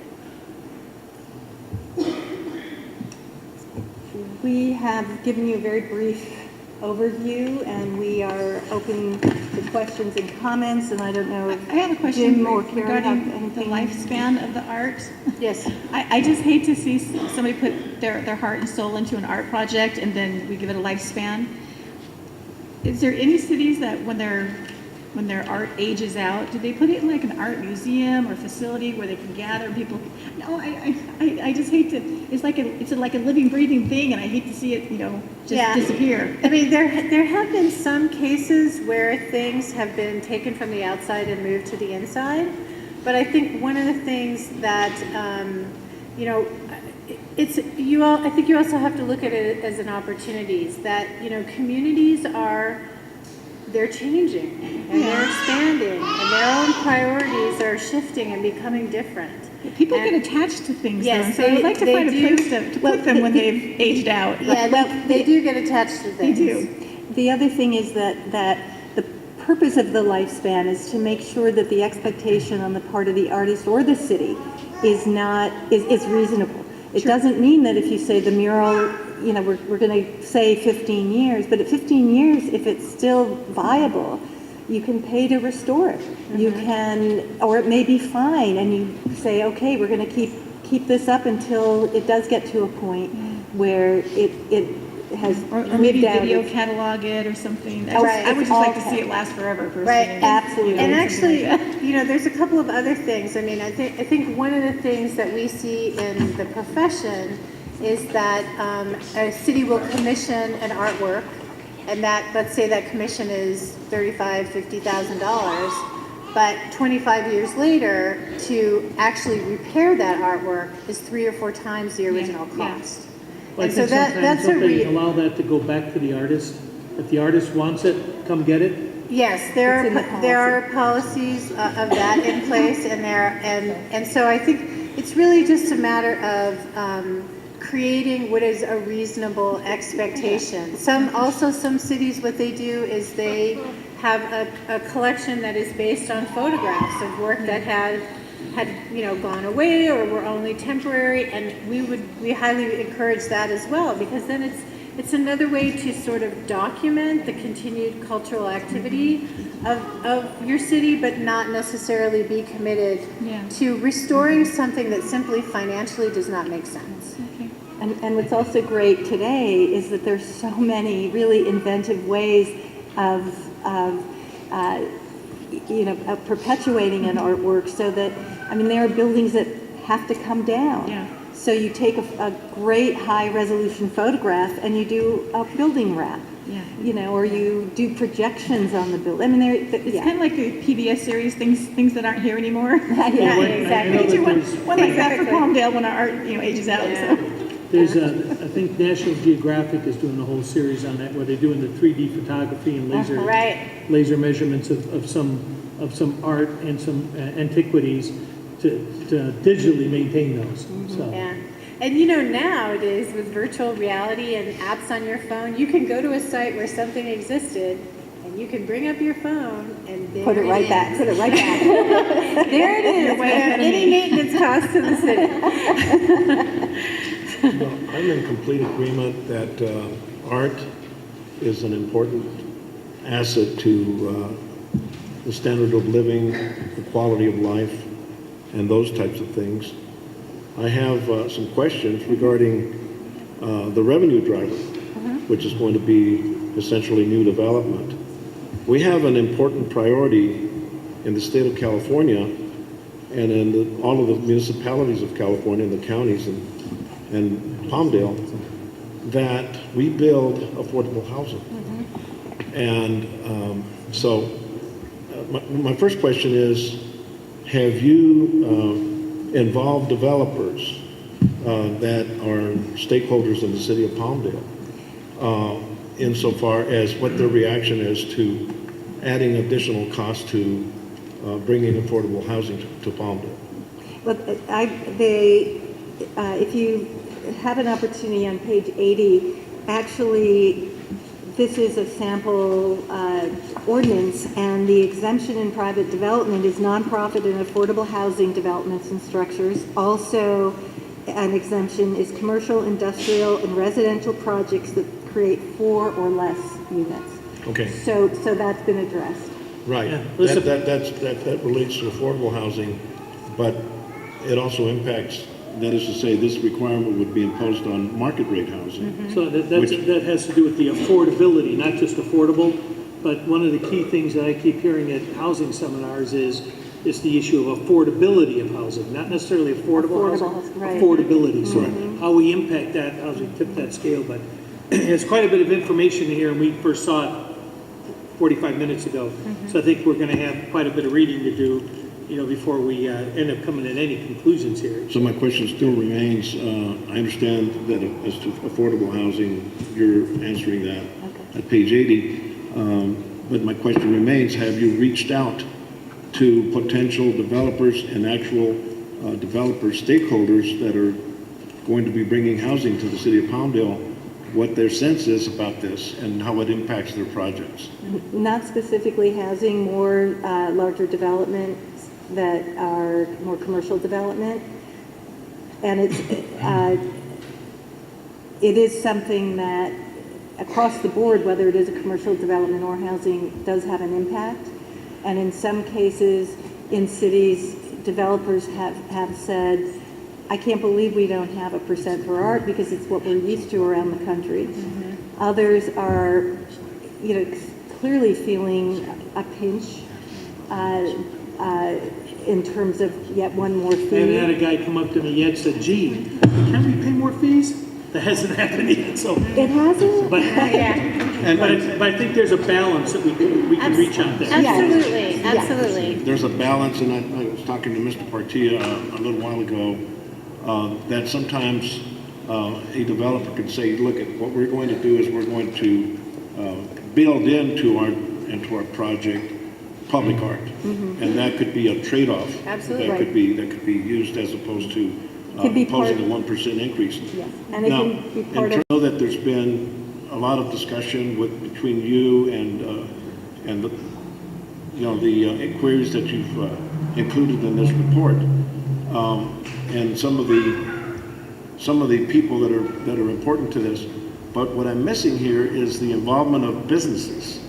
We have given you a very brief overview, and we are open to questions and comments, and I don't know if I have a question Jim or Karen regarding have anything. the lifespan of the art. Yes. I just hate to see somebody put their heart and soul into an art project and then we give it a lifespan. Is there any cities that when their art ages out, do they put it in like an art museum or facility where they can gather people? No, I just hate to. It's like a living, breathing thing, and I hate to see it, just disappear. I mean, there have been some cases where things have been taken from the outside and moved to the inside, but I think one of the things that I think you also have to look at it as an opportunity. That communities they're changing and they're expanding, and their own priorities are shifting and becoming different. People get attached to things, yes, though, so I'd like to find a place to put them when they've aged out. Yeah, they do get attached to things. They do. The other thing is that the purpose of the lifespan is to make sure that the expectation on the part of the artist or the city is reasonable. It doesn't mean that if you say the mural, we're going to say 15 years, but at 15 years, if it's still viable, you can pay to restore it. You can, or it may be fine, and you say, okay, we're going to keep this up until it does get to a point where it has or maybe lived out video its- catalog it or something. Right. I would just All like to see it last forever, personally. Right, Absolutely. And actually, something like there's a couple of other things. I mean, I think one of the things that we see in the profession is that a city will commission an artwork, and let's say that commission is $35,000, $50,000, but 25 years later, to actually repair that artwork is 3 or 4 times the original cost. Well, I And so think sometimes that's don't they allow that to go back to the artist? If the artist wants it, come get it? Yes, It's in the there are policies of that in place, and so I think it's really just a matter of creating what is a reasonable expectation. Some cities, what they do is they have a collection that is based on photographs of work that had gone away or were only temporary, and we highly encourage that as well, because then it's another way to sort of document the continued cultural activity of your city, but not necessarily be committed to restoring something that simply financially does not make sense. And what's also great today is that there's so many really inventive ways of perpetuating an artwork, so that, there are buildings that have to come down. Yeah. So you take a great high-resolution photograph and you do a building wrap. Yeah. You know, or you do projections on the building. I mean, It's kind of like the PBS series, things that aren't here anymore. Yeah, exactly. We do one like that for Palmdale when our art, ages out, so. There's I think National Geographic is doing a whole series on that, where they're doing the 3D photography and laser measurements of some art and some antiquities to digitally maintain those, so. Yeah. And nowadays with virtual reality and apps on your phone, you can go to a site where something existed and you can bring up your phone and there Put it right back. There it is. Without any maintenance costs to the city. Well, I'm in complete agreement that art is an important asset to the standard of living, the quality of life, and those types of things. I have some questions regarding the revenue driver, which is going to be essentially new development. We have an important priority in the state of California and in all of the municipalities of California and the counties and Palmdale, that we build affordable housing. And so my first question is, have you involved developers that are stakeholders in the city of Palmdale insofar as what their reaction is to adding additional cost to bringing affordable housing to Palmdale? Well, if you have an opportunity on page 80, actually, this is a sample ordinance, and the exemption in private development is nonprofit and affordable housing developments and structures. Also, an exemption is commercial, industrial, and residential projects that create 4 or less units. Okay. So that's been addressed. Right. Yeah. That relates to affordable housing, but it also impacts, that is to say, this requirement would be imposed on market rate housing. So that has to do with the affordability, not just affordable, but one of the key things that I keep hearing at housing seminars is the issue of affordability of housing, not necessarily affordable housing, right. affordability. So how we impact that, how we tip that scale, but there's quite a bit of information here, and we first saw it 45 minutes ago. So I think we're going to have quite a bit of reading to do, before we end up coming at any conclusions here. So my question still remains, I understand that as to affordable housing, you're answering that at page 80, but my question remains, have you reached out to potential developers and actual developer stakeholders that are going to be bringing housing to the city of Palmdale, what their sense is about this and how it impacts their projects? Not specifically housing, more larger developments that are more commercial development. And it is something that across the board, whether it is a commercial development or housing, does have an impact. And in some cases, in cities, developers have said, I can't believe we don't have a % for art because it's what we're used to around the country. Others are, clearly feeling a pinch in terms of yet one more fee. I haven't had a guy come up to me yet said, gee, can we pay more fees? That hasn't happened yet, so. It hasn't? But I think there's a balance that we can reach out there. Absolutely, absolutely. There's a balance, and I was talking to Mr. Partilla a little while ago, that sometimes a developer could say, look, what we're going to do is we're going to build into our project public art, and that could be a trade-off. Absolutely. That could be used as opposed to imposing a 1% increase. Yes. And it Now, can be part and of. I know that there's been a lot of discussion between you and the inquiries that you've included in this report, and some of the people that are important to this. But what I'm missing here is the involvement of businesses.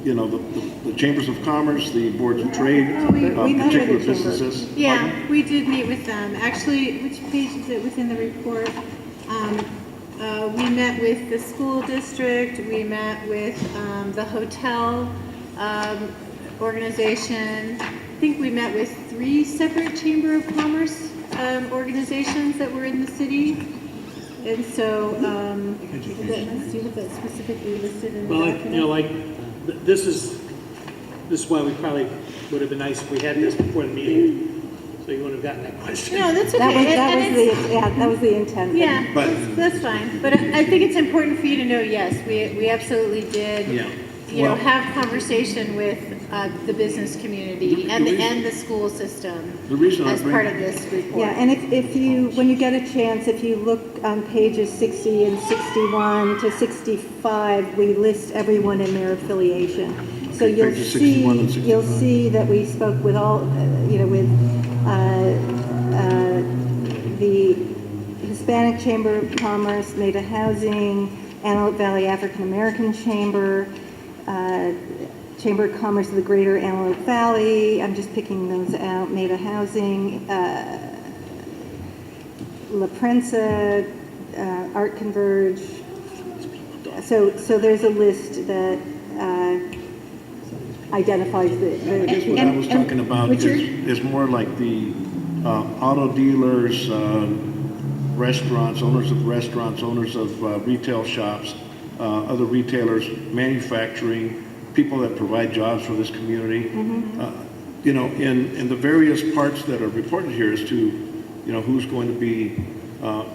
The chambers of commerce, the boards of trade, particular businesses. Yeah, we did meet with them. Actually, which page is it within the report? We met with the school district, we met with the hotel organization. I think we met with 3 separate Chamber of Commerce organizations that were in the city. And so, do you have that specifically listed in the Well, document? you know, like, this is why we probably would have been nice if we had this before the meeting, so you would have gotten that question. No, that's okay. That was the intent. Yeah, But- that's fine. But I think it's important for you to know, yes, we absolutely did, Yeah. you know, Well- have conversation with the business community and the school system The reason I as bring- part of this report. Yeah, and if you, when you get a chance, if you look on pages 60 and 61 to 65, we list everyone in their affiliation. So Okay, you'll pages 61 and see, 65. you'll see that we spoke with all, you know, with the Hispanic Chamber of Commerce, Meta Housing, Antelope Valley African American Chamber, Chamber of Commerce of the Greater Antelope Valley, I'm just picking those out, Meta Housing, La Prensa, Art Converge. So there's a list that identifies I guess what I was talking about is more like the auto dealers, restaurants, owners of restaurants, owners of retail shops, other retailers, manufacturing, people that provide jobs for this community. You know, in the various parts that are reported here as to, you know, who's going to be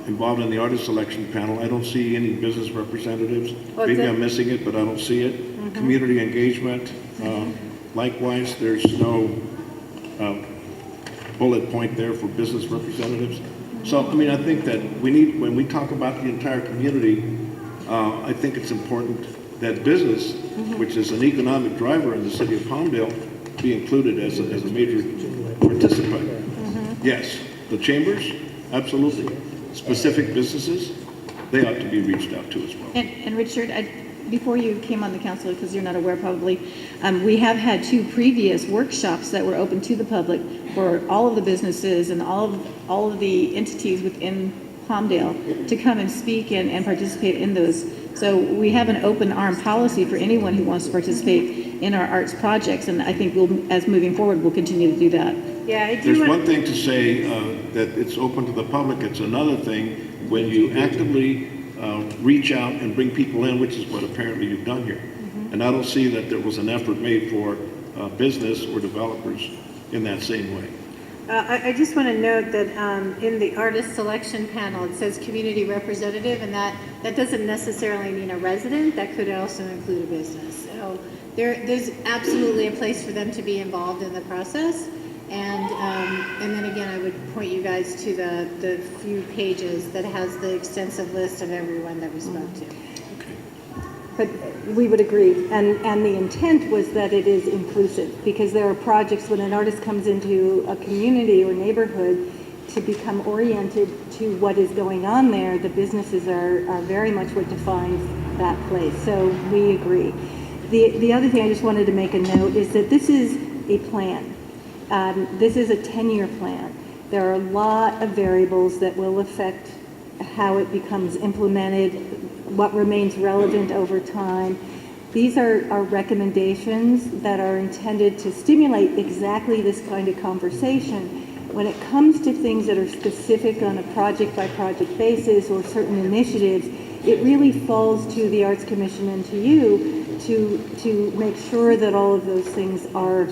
involved in the artist selection panel, I don't see any business representatives. Maybe I'm missing it, but I don't see it. Community engagement, likewise, there's no bullet point there for business representatives. So, I mean, I think that we need, when we talk about the entire community, I think it's important that business, which is an economic driver in the city of Palmdale, be included as a major participant. Yes, the chambers, absolutely. Specific businesses, they ought to be reached out to as well. And Richard, before you came on the council, because you're not aware probably, we have had 2 previous workshops that were open to the public for all of the businesses and all of the entities within Palmdale to come and speak and participate in those. So we have an open arm policy for anyone who wants to participate in our arts projects, and I think as moving forward, we'll continue to do that. Yeah, I do There's want. one thing to say that it's open to the public. It's another thing when you actively reach out and bring people in, which is what apparently you've done here. And I don't see that there was an effort made for business or developers in that same way. I just want to note that in the artist selection panel, it says community representative, and that doesn't necessarily mean a resident. That could also include a business. So there's absolutely a place for them to be involved in the process. And then again, I would point you guys to the few pages that has the extensive list of everyone that we spoke to. But we would agree, and the intent was that it is inclusive, because there are projects when an artist comes into a community or neighborhood to become oriented to what is going on there, the businesses are very much what defines that place, so we agree. The other thing I just wanted to make a note is that this is a plan. This is a 10-year plan. There are a lot of variables that will affect how it becomes implemented, what remains relevant over time. These are recommendations that are intended to stimulate exactly this kind of conversation. When it comes to things that are specific on a project-by-project basis or certain initiatives, it really falls to the Arts Commission and to you to make sure that all of those things are,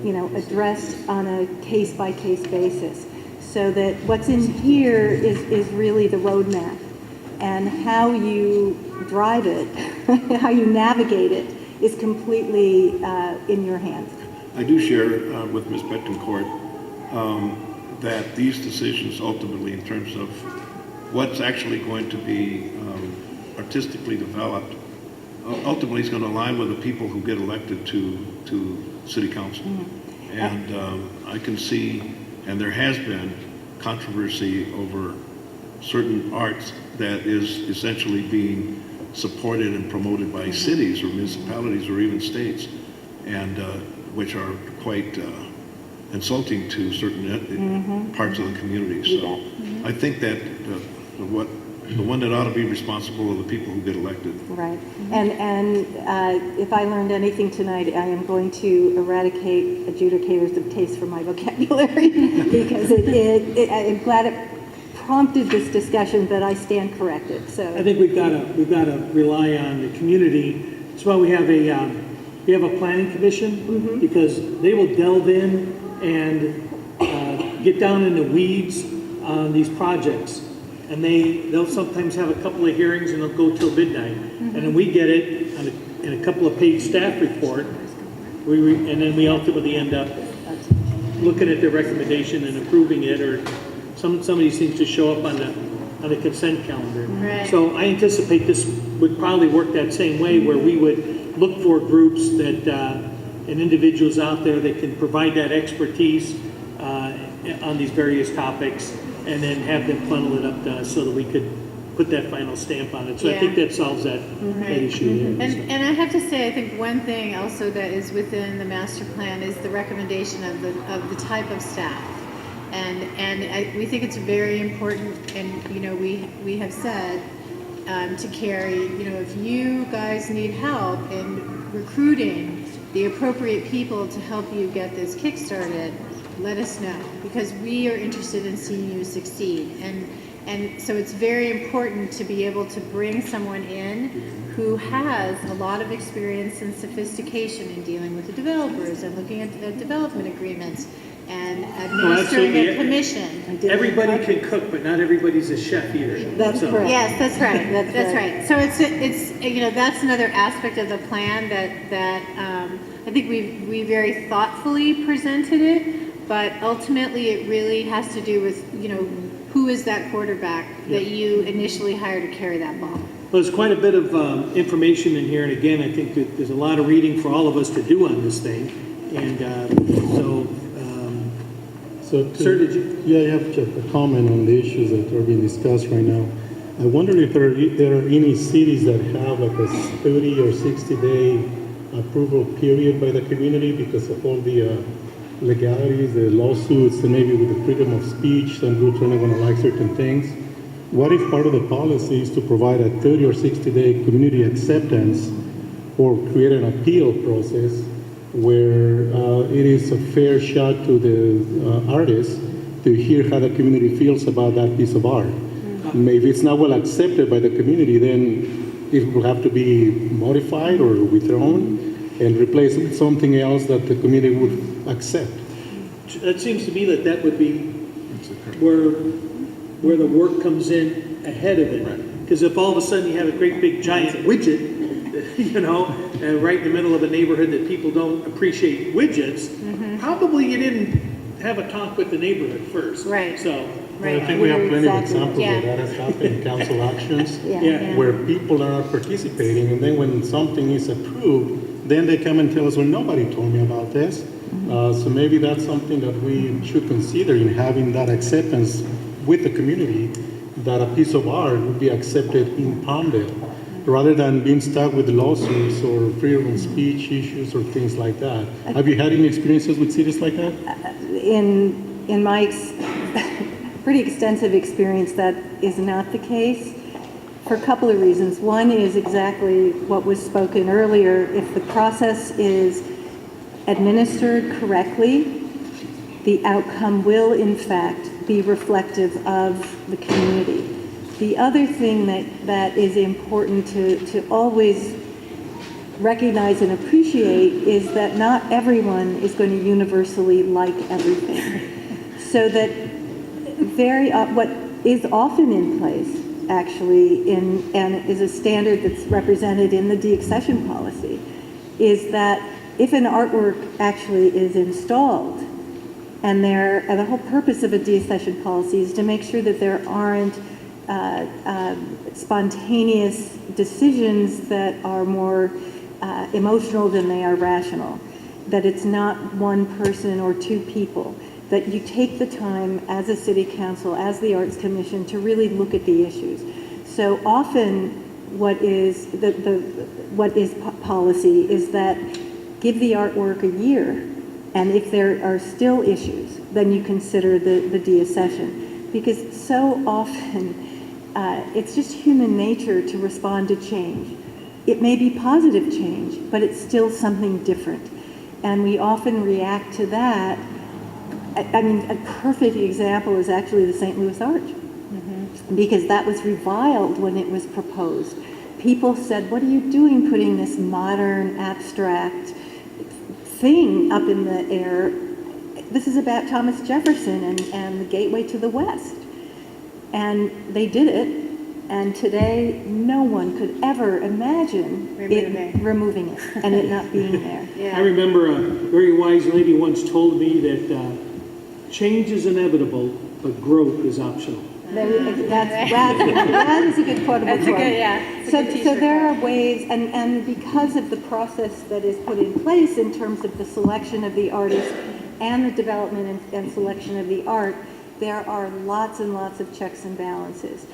you know, addressed on a case-by-case basis. So that what's in here is really the roadmap. And how you drive it, how you navigate it, is completely in your hands. I do share with Ms. Betancourt that these decisions ultimately, in terms of what's actually going to be artistically developed, ultimately is going to align with the people who get elected to city council. And I can see, and there has been, controversy over certain arts that is essentially being supported and promoted by cities or municipalities or even states, and which are quite insulting to certain parts of the community. So I think that what The one that ought to be responsible are the people who get elected. Right. And if I learned anything tonight, I am going to eradicate adjudicators of taste from my vocabulary because I'm glad it prompted this discussion, but I stand corrected. So I think we've got to rely on the community. That's why we have a planning commission, because they will delve in and get down in the weeds on these projects. And they'll sometimes have a couple of hearings and they'll go till midnight. And then we get it in a couple of page staff report. And then we ultimately end up looking at the recommendation and approving it, or some of these things just show up on the consent calendar. Right. So I anticipate this would probably work that same way, where we would look for groups that and individuals out there that can provide that expertise on these various topics, and then have them funnel it up to us so that we could put that final stamp on it. So I think that solves that issue there. And I have to say, I think one thing also that is within the master plan is the recommendation of the type of staff. And we think it's very important, and we have said to carry, if you guys need help in recruiting the appropriate people to help you get this kick-started, let us know, because we are interested in seeing you succeed. And so it's very important to be able to bring someone in who has a lot of experience and sophistication in dealing with the developers and looking at the development agreements and administering a commission. Everybody can cook, but not everybody's a chef either. That's correct. Yes, that's right. That's right. So it's that's another aspect of the plan that I think we very thoughtfully presented it, but ultimately it really has to do with who is that quarterback that you initially hire to carry that ball. Well, there's quite a bit of information in here, and again, I think that there's a lot of reading for all of us to do on this thing, and Sir, did you? Yeah, I have just a comment on the issues that are being discussed right now. I wonder if there are any cities that have like a 30 or 60-day approval period by the community because of all the legalities, the lawsuits, and maybe with the freedom of speech, some groups are not going to like certain things. What if part of the policy is to provide a 30 or 60-day community acceptance or create an appeal process where it is a fair shot to the artist to hear how the community feels about that piece of art? Maybe it's not well accepted by the community, then it will have to be modified or withdrawn and replaced with something else that the community would accept. It seems to me that would be where the work comes in ahead of it. Because if all of a sudden you have a great big giant widget, right in the middle of a neighborhood that people don't appreciate widgets, probably you didn't have a talk with the neighborhood first. Right. So. I think we have plenty of examples of that has happened in council actions where people are not participating, and then when something is approved, then they come and tell us, well, nobody told me about this. So maybe that's something that we should consider in having that acceptance with the community, that a piece of art would be accepted in Palmdale, rather than being stuck with lawsuits or freedom of speech issues or things like that. Have you had any experiences with cities like that? In my pretty extensive experience, that is not the case for a couple of reasons. One is exactly what was spoken earlier. If the process is administered correctly, the outcome will in fact be reflective of the community. The other thing that is important to always recognize and appreciate is that not everyone is going to universally like everything. So that what is often in place actually and is a standard that's represented in the deaccession policy is that if an artwork actually is installed, and the whole purpose of a deaccession policy is to make sure that there aren't spontaneous decisions that are more emotional than they are rational, that it's not one person or two people, that you take the time as a city council, as the Arts Commission, to really look at the issues. So often what is policy is that give the artwork a year, and if there are still issues, then you consider the deaccession. Because so often it's just human nature to respond to change. It may be positive change, but it's still something different. And we often react to that. I mean, a perfect example is actually the St. Louis Arch, because that was reviled when it was proposed. People said, what are you doing putting this modern, abstract thing up in the air? This is about Thomas Jefferson and the gateway to the West. And they did it. And today, no one could ever imagine removing it and it not being there. I remember a very wise lady once told me that change is inevitable, but growth is optional. That is a good quotable quote. So there are ways, and because of the process that is put in place in terms of the selection of the artists and the development and selection of the art, there are lots and lots of checks and balances.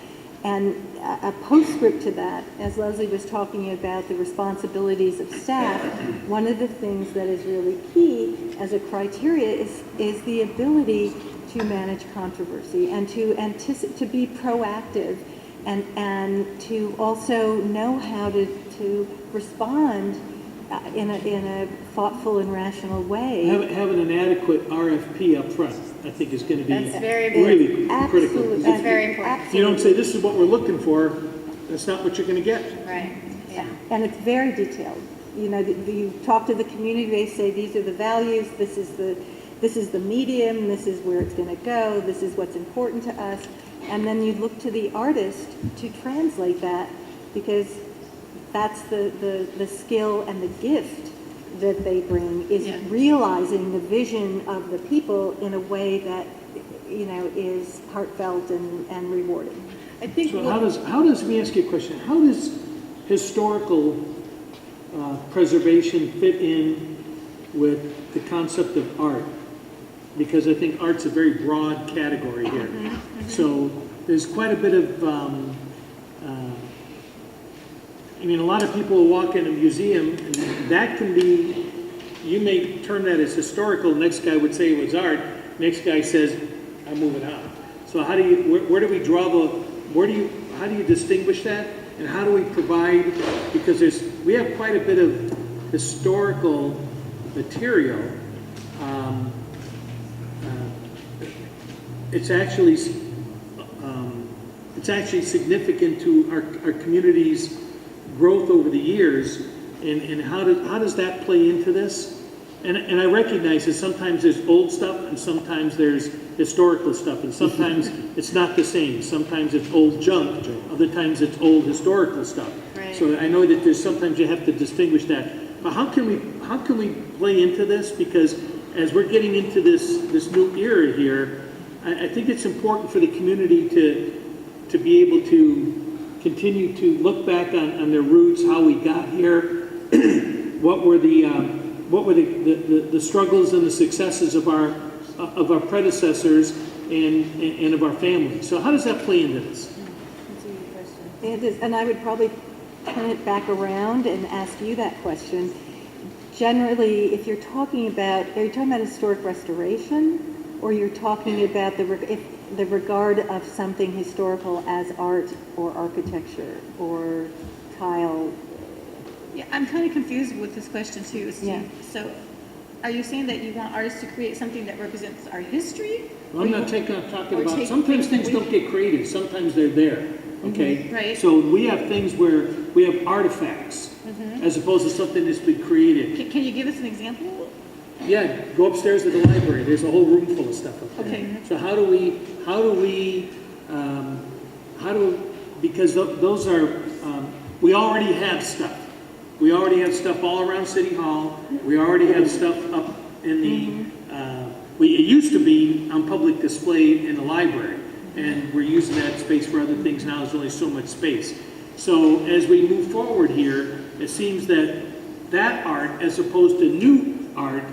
And a postscript to that, as Leslie was talking about the responsibilities of staff, one of the things that is really key as a criteria is the ability to manage controversy and to be proactive and to also know how to respond in a thoughtful and rational way. Having an adequate RFP up front, I think, is going to be really critical. That's very important. If you don't say, this is what we're looking for, that's not what you're going to get. Right. Yeah. And it's very detailed. You know, you talk to the community, they say, these are the values, this is the medium, this is where it's going to go, this is what's important to us. And then you look to the artist to translate that, because that's the skill and the gift that they bring, is realizing the vision of the people in a way that, you know, is heartfelt and rewarding. I think. So how does, let me ask you a question, how does historical preservation fit in with the concept of art? Because I think art's a very broad category here. So there's quite a bit of, I mean, a lot of people will walk in a museum, and that can be, you may term that as historical, the next guy would say it was art, next guy says, I'm moving on. So how do you, where do we draw how do you distinguish that? And how do we provide, because we have quite a bit of historical material. It's actually significant to our community's growth over the years, and how does that play into this? And I recognize that sometimes there's old stuff and sometimes there's historical stuff, and sometimes it's not the same. Sometimes it's old junk, other times it's old historical stuff. Right. So I know that sometimes you have to distinguish that. But how can we play into this? Because as we're getting into this new era here, I think it's important for the community to be able to continue to look back on their roots, how we got here, what were the struggles and the successes of our predecessors and of our families. So how does that play into this? It is, and I would probably turn it back around and ask you that question. Generally, if you're talking about, are you talking about historic restoration, or you're talking about the regard of something historical as art or architecture or tile? Yeah, I'm kind of confused with this question too, Steve. Yeah. So, are you saying that you want artists to create something that represents our history? Well, I'm not talking about, take sometimes things things that don't get created, sometimes they're there, okay? Right. So we have things where we have artifacts, as opposed to something that's been created. Can you give us an example? Yeah, go upstairs to the library, there's a whole room full of stuff up there. Okay. So because those are, we already have stuff. We already have stuff all around City Hall. We already have stuff up in the, it used to be on public display in the library, and we're using that space for other things now. There's only so much space. So as we move forward here, it seems that art, as opposed to new art,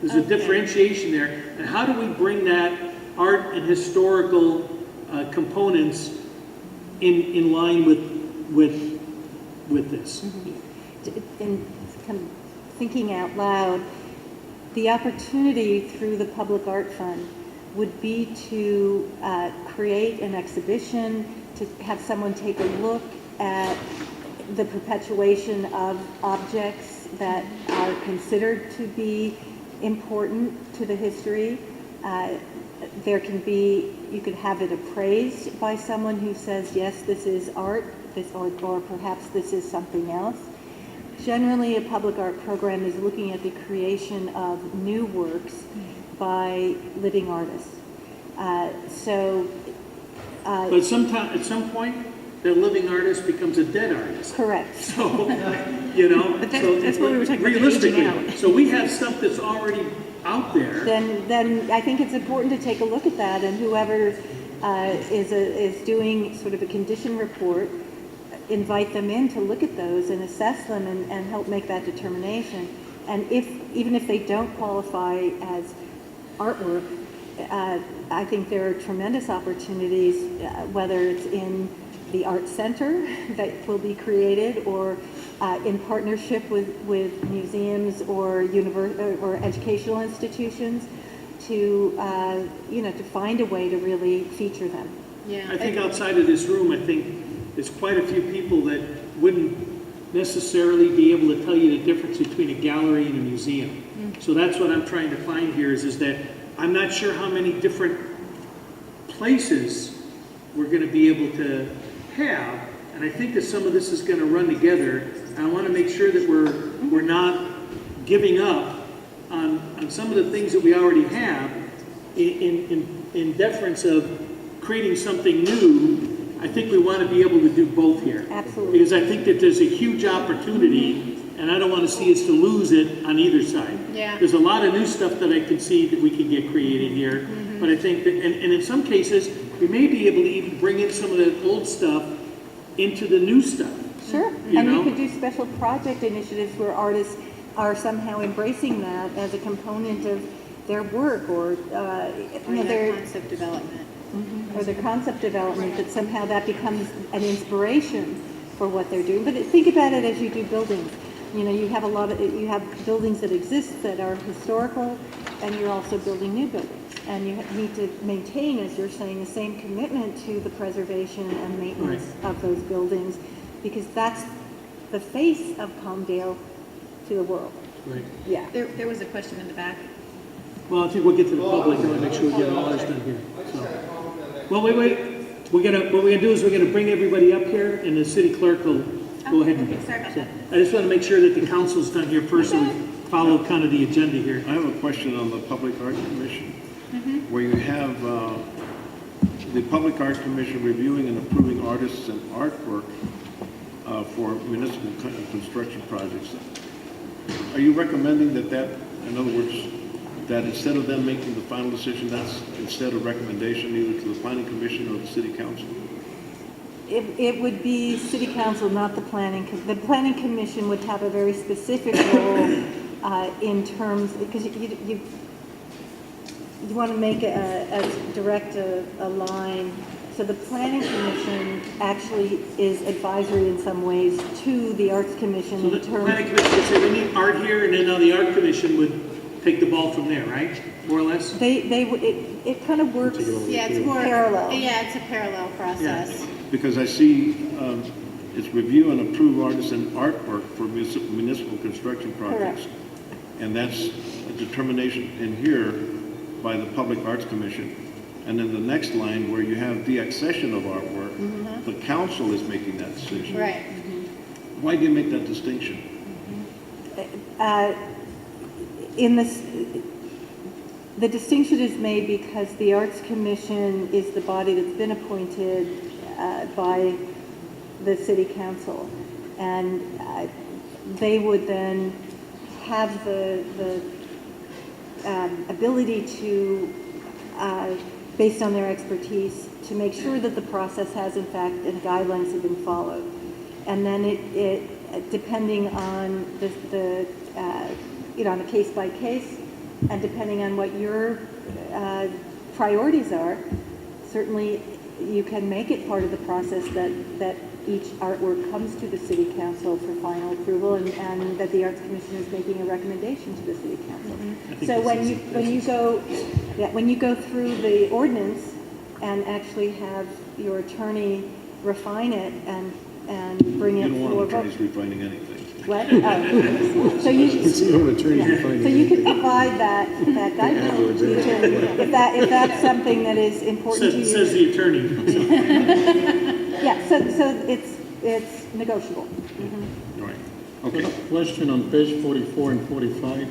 there's a differentiation there. And how do we bring that art and historical components in line with this? And kind of thinking out loud, the opportunity through the Public Art Fund would be to create an exhibition, to have someone take a look at the perpetuation of objects that are considered to be important to the history. There can be, you could have it appraised by someone who says, yes, this is art, or perhaps this is something else. Generally, a public art program is looking at the creation of new works by living artists. But at some point, the living artist becomes a dead artist. Correct. So, you know, But so that's what we were talking about, the aging realistically, out. so we have stuff that's already out there. Then I think it's important to take a look at that, and whoever is doing sort of a condition report, invite them in to look at those and assess them and help make that determination. And even if they don't qualify as artwork, I think there are tremendous opportunities, whether it's in the art center that will be created, or in partnership with museums or or educational institutions, to to find a way to really feature them. Yeah. I think outside of this room, I think there's quite a few people that wouldn't necessarily be able to tell you the difference between a gallery and a museum. So that's what I'm trying to find here is that I'm not sure how many different places we're going to be able to have, and I think that some of this is going to run together. And I want to make sure that we're not giving up on some of the things that we already have in deference of creating something new. I think we want to be able to do both here. Absolutely. Because I think that there's a huge opportunity, and I don't want to see us to lose it on either side. Yeah. There's a lot of new stuff that I can see that we can get created here, but I think that, and in some cases, we may be able to even bring in some of the old stuff into the new stuff. Sure. You And know? you could do special project initiatives where artists are somehow embracing that as a component of their work, or Their concept development. or their concept development, that somehow that becomes an inspiration for what they're doing. But think about it as you do buildings. You have you have buildings that exist that are historical, and you're also building new buildings. And you need to maintain, as you're saying, the same commitment to the preservation and maintenance of those buildings, because that's the face of Palmdale to the world. Right. Yeah. There was a question in the back. Well, I think we'll get to the public. I want to make sure we get all ours done here. So. Well, wait. What we're gonna do is we're gonna bring everybody up here, and the city clerk will go ahead and. Okay, sorry about that. I just want to make sure that the council's done here first, so we follow kind of the agenda here. I have a question on the Public Art Commission, where you have the Public Art Commission reviewing and approving artists and artwork for municipal construction projects. Are you recommending that, in other words, that instead of them making the final decision, that's instead a recommendation either to the Planning Commission or the City Council? It would be city council, not the planning. The planning commission would have a very specific role in terms, because you want to make as direct a line. So the planning commission actually is advisory in some ways to the arts commission So in the terms. planning commission would say, we need art here, and then now the art commission would take the ball from there, right? More or less? It kind of works. Yeah, it's more Parallel. Yeah, it's a parallel process. Because I see it's review and approve artists and artwork for municipal construction projects. Correct. And that's a determination in here by the Public Arts Commission. And then the next line where you have the accession of artwork, the council is making that decision. Right. Why do you make that distinction? In this, the distinction is made because the Arts Commission is the body that's been appointed by the City Council, and they would then have the ability to, based on their expertise, to make sure that the process has in fact and guidelines have been followed, and then it depending on the on a case by case, and depending on what your priorities are, certainly you can make it part of the process that each artwork comes to the city council for final approval, and that the Arts Commission is making a recommendation to the city council. So when you go through the ordinance and actually have your attorney refine it and bring it for vote. refining anything. What? Oh. So you can provide that guidance to the attorney, if that's something that is important to you. Says the attorney. Yeah, so it's negotiable. Right. Okay. Question on page 44 and 45.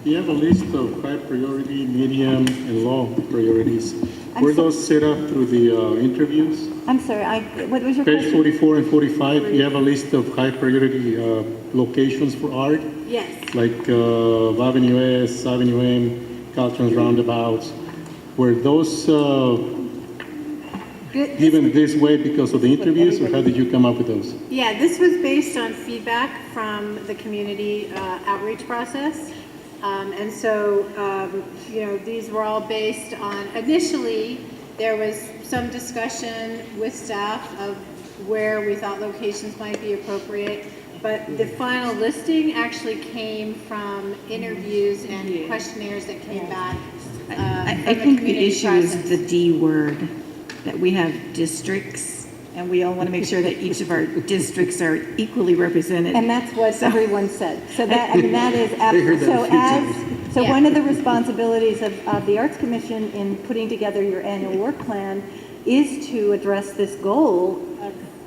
You have a list of high priority, medium, and low priorities. Were those set up through the interviews? I'm sorry, what was your Page question? 44 and 45, you have a list of high priority locations for art, Yes. like Avenue S, Avenue M, Caltrans roundabouts. Were those given this way because of the interviews, or how did you come up with those? Yeah, this was based on feedback from the community outreach process. And so, these were all based on, initially, there was some discussion with staff of where we thought locations might be appropriate, but the final listing actually came from interviews and questionnaires that came back. I think the issue is the D word, that we have districts, and we all want to make sure that each of our districts are equally represented. And that's what everyone said. So that is absolutely, so one of the responsibilities of the Arts Commission in putting together your annual work plan is to address this goal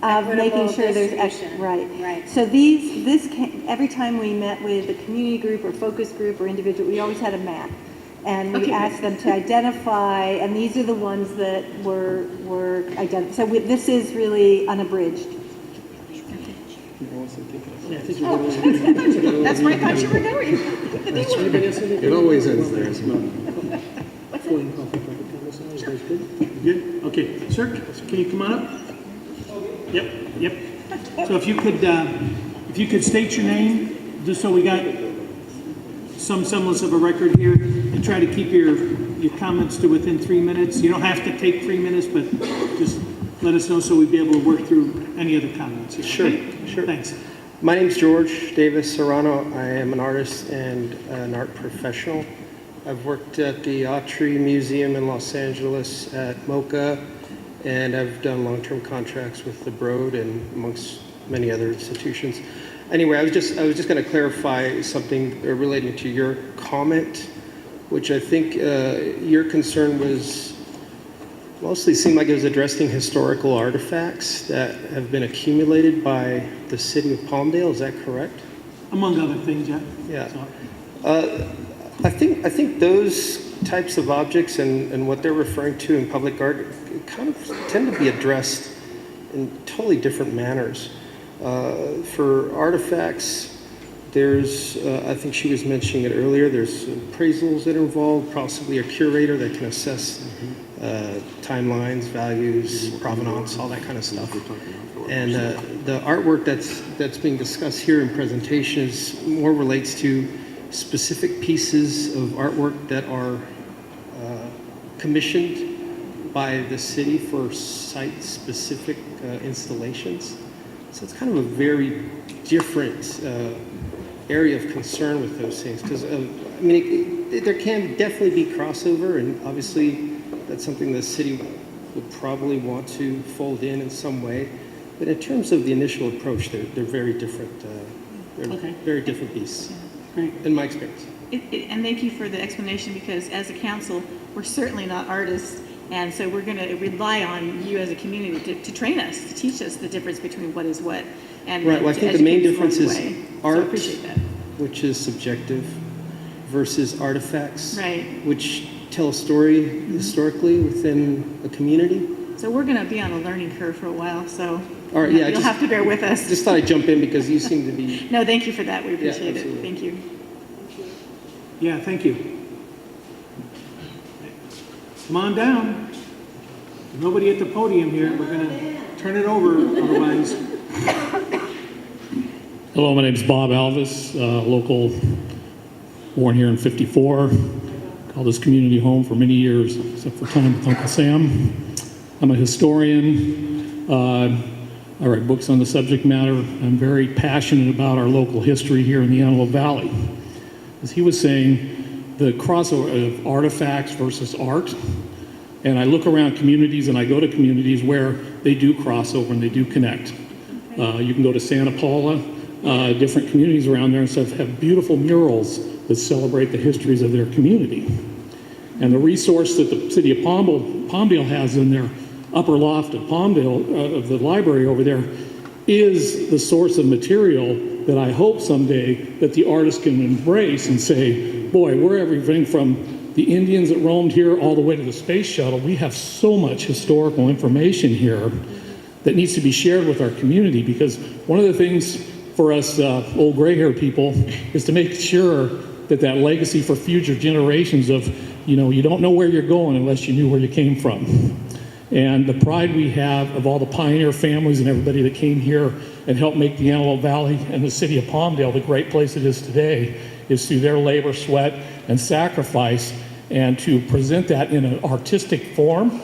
of making sure there's right. So every time we met with a community group or focus group or individual, we always had a map. And we asked them to identify, and these are the ones that were identified. So this is really unabridged. That's where I thought you were going. It always ends there, isn't it? Good? Okay. Sir, can you come on up? Yep. So if you could state your name, just so we got some semblance of a record here, and try to keep your comments to within 3 minutes. You don't have to take 3 minutes, but just let us know so we'd be able to work through any other comments here. Sure, okay? sure. Thanks. My name's George Davis Serrano. I am an artist and an art professional. I've worked at the Autry Museum in Los Angeles, at MoCA, and I've done long-term contracts with the Broad and amongst many other institutions. Anyway, I was just going to clarify something relating to your comment, which I think your concern was mostly seemed like it was addressing historical artifacts that have been accumulated by the city of Palmdale. Is that correct? Among other things, yeah. Yeah. So, I think those types of objects and what they're referring to in public art kind of tend to be addressed in totally different manners. For artifacts, there's, I think she was mentioning it earlier, there's appraisals that are involved, possibly a curator that can assess timelines, values, provenance, all that kind of stuff. And the artwork that's being discussed here in presentations more relates to specific pieces of artwork that are commissioned by the city for site-specific installations. So it's kind of a very different area of concern with those things, because there can definitely be crossover, and obviously that's something the city would probably want to fold in some way. But in terms of the initial approach, they're very different. Very different beasts, in my experience. And thank you for the explanation, because as a council, we're certainly not artists, and so we're going to rely on you as a community to train us, to teach us the difference between what is what. And right. Well, I think the main difference is art, so I appreciate that. which is subjective, versus artifacts, right, which tell a story historically within a community. So we're going to be on a learning curve for a while, so all right, yeah, you'll have to bear with us. Just thought I'd jump in because you seem to be... No, thank you for that. We appreciate it. Absolutely. Thank you. yeah, thank you. Come on down. Nobody at the podium here. We're going to turn it over otherwise. Hello, my name is Bob Alvis, local, born here in '54. Called this community home for many years, except for time with Uncle Sam. I'm a historian. I write books on the subject matter. I'm very passionate about our local history here in the Antelope Valley. As he was saying, the crossover of artifacts versus art, and I look around communities and I go to communities where they do crossover and they do connect. You can go to Santa Paula, different communities around there and stuff have beautiful murals that celebrate the histories of their community. And the resource that the city of Palmdale has in their upper loft of Palmdale, of the library over there, is the source of material that I hope someday that the artists can embrace and say, boy, we're everything from the Indians that roamed here all the way to the space shuttle. We have so much historical information here that needs to be shared with our community, because one of the things for us old gray-haired people is to make sure that that legacy for future generations of, you don't know where you're going unless you knew where you came from. And the pride we have of all the pioneer families and everybody that came here and helped make the Antelope Valley and the city of Palmdale the great place it is today is through their labor, sweat, and sacrifice, and to present that in an artistic form,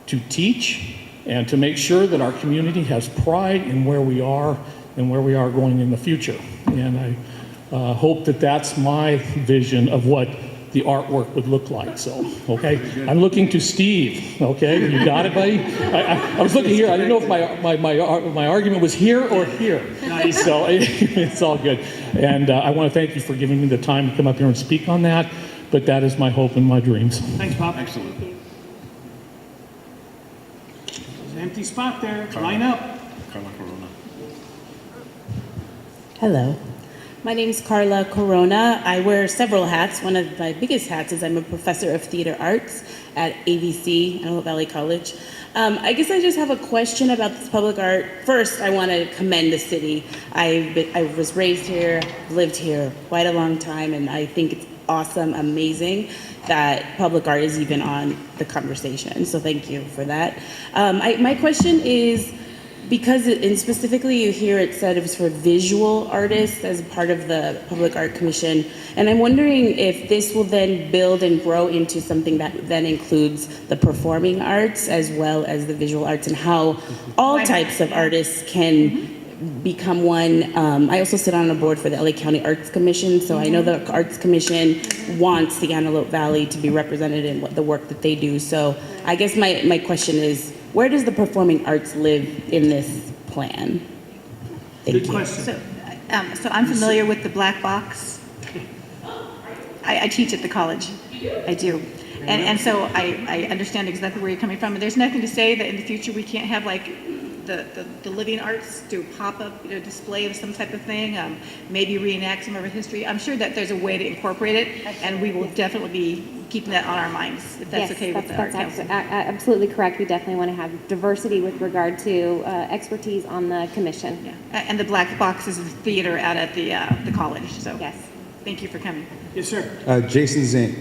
to teach, and to make sure that our community has pride in where we are and where we are going in the future. And I hope that that's my vision of what the artwork would look like. So, okay, I'm looking to Steve. Okay, you got it, buddy. I was looking here. I didn't know if my argument was here or here. Nice. So it's all good. And I want to thank you for giving me the time to come up here and speak on that. But that is my hope and my dreams. Thanks, Bob. Excellent. There's an empty spot there. Line up. Carla Corona. Hello. My name is Carla Corona. I wear several hats. One of my biggest hats is I'm a professor of theater arts at AVC, Antelope Valley College. I guess I just have a question about this public art. First, I want to commend the city. I was raised here, lived here quite a long time, and I think it's awesome, amazing that public art is even on the conversation. So thank you for that. My question is, because and specifically you hear it said it was for visual artists as part of the Public Art Commission, and I'm wondering if this will then build and grow into something that then includes the performing arts as well as the visual arts, and how all types of artists can become one. I also sit on a board for the LA County Arts Commission, so I know the Arts Commission wants the Antelope Valley to be represented in the work that they do. So I guess my question is, where does the performing arts live in this plan? Good question. So I'm familiar with the black box. I teach at the college. I do. And so I understand exactly where you're coming from. And there's nothing to say that in the future we can't have like the living arts do pop-up display of some type of thing, maybe reenact some of our history. I'm sure that there's a way to incorporate it, and we will definitely be keeping that on our minds, if that's okay with the Art Council. Absolutely correct. We definitely want to have diversity with regard to expertise on the commission. Yeah. And the black box is theater out at the college. So yes, thank you for coming. Yes, sir. Jason Zink.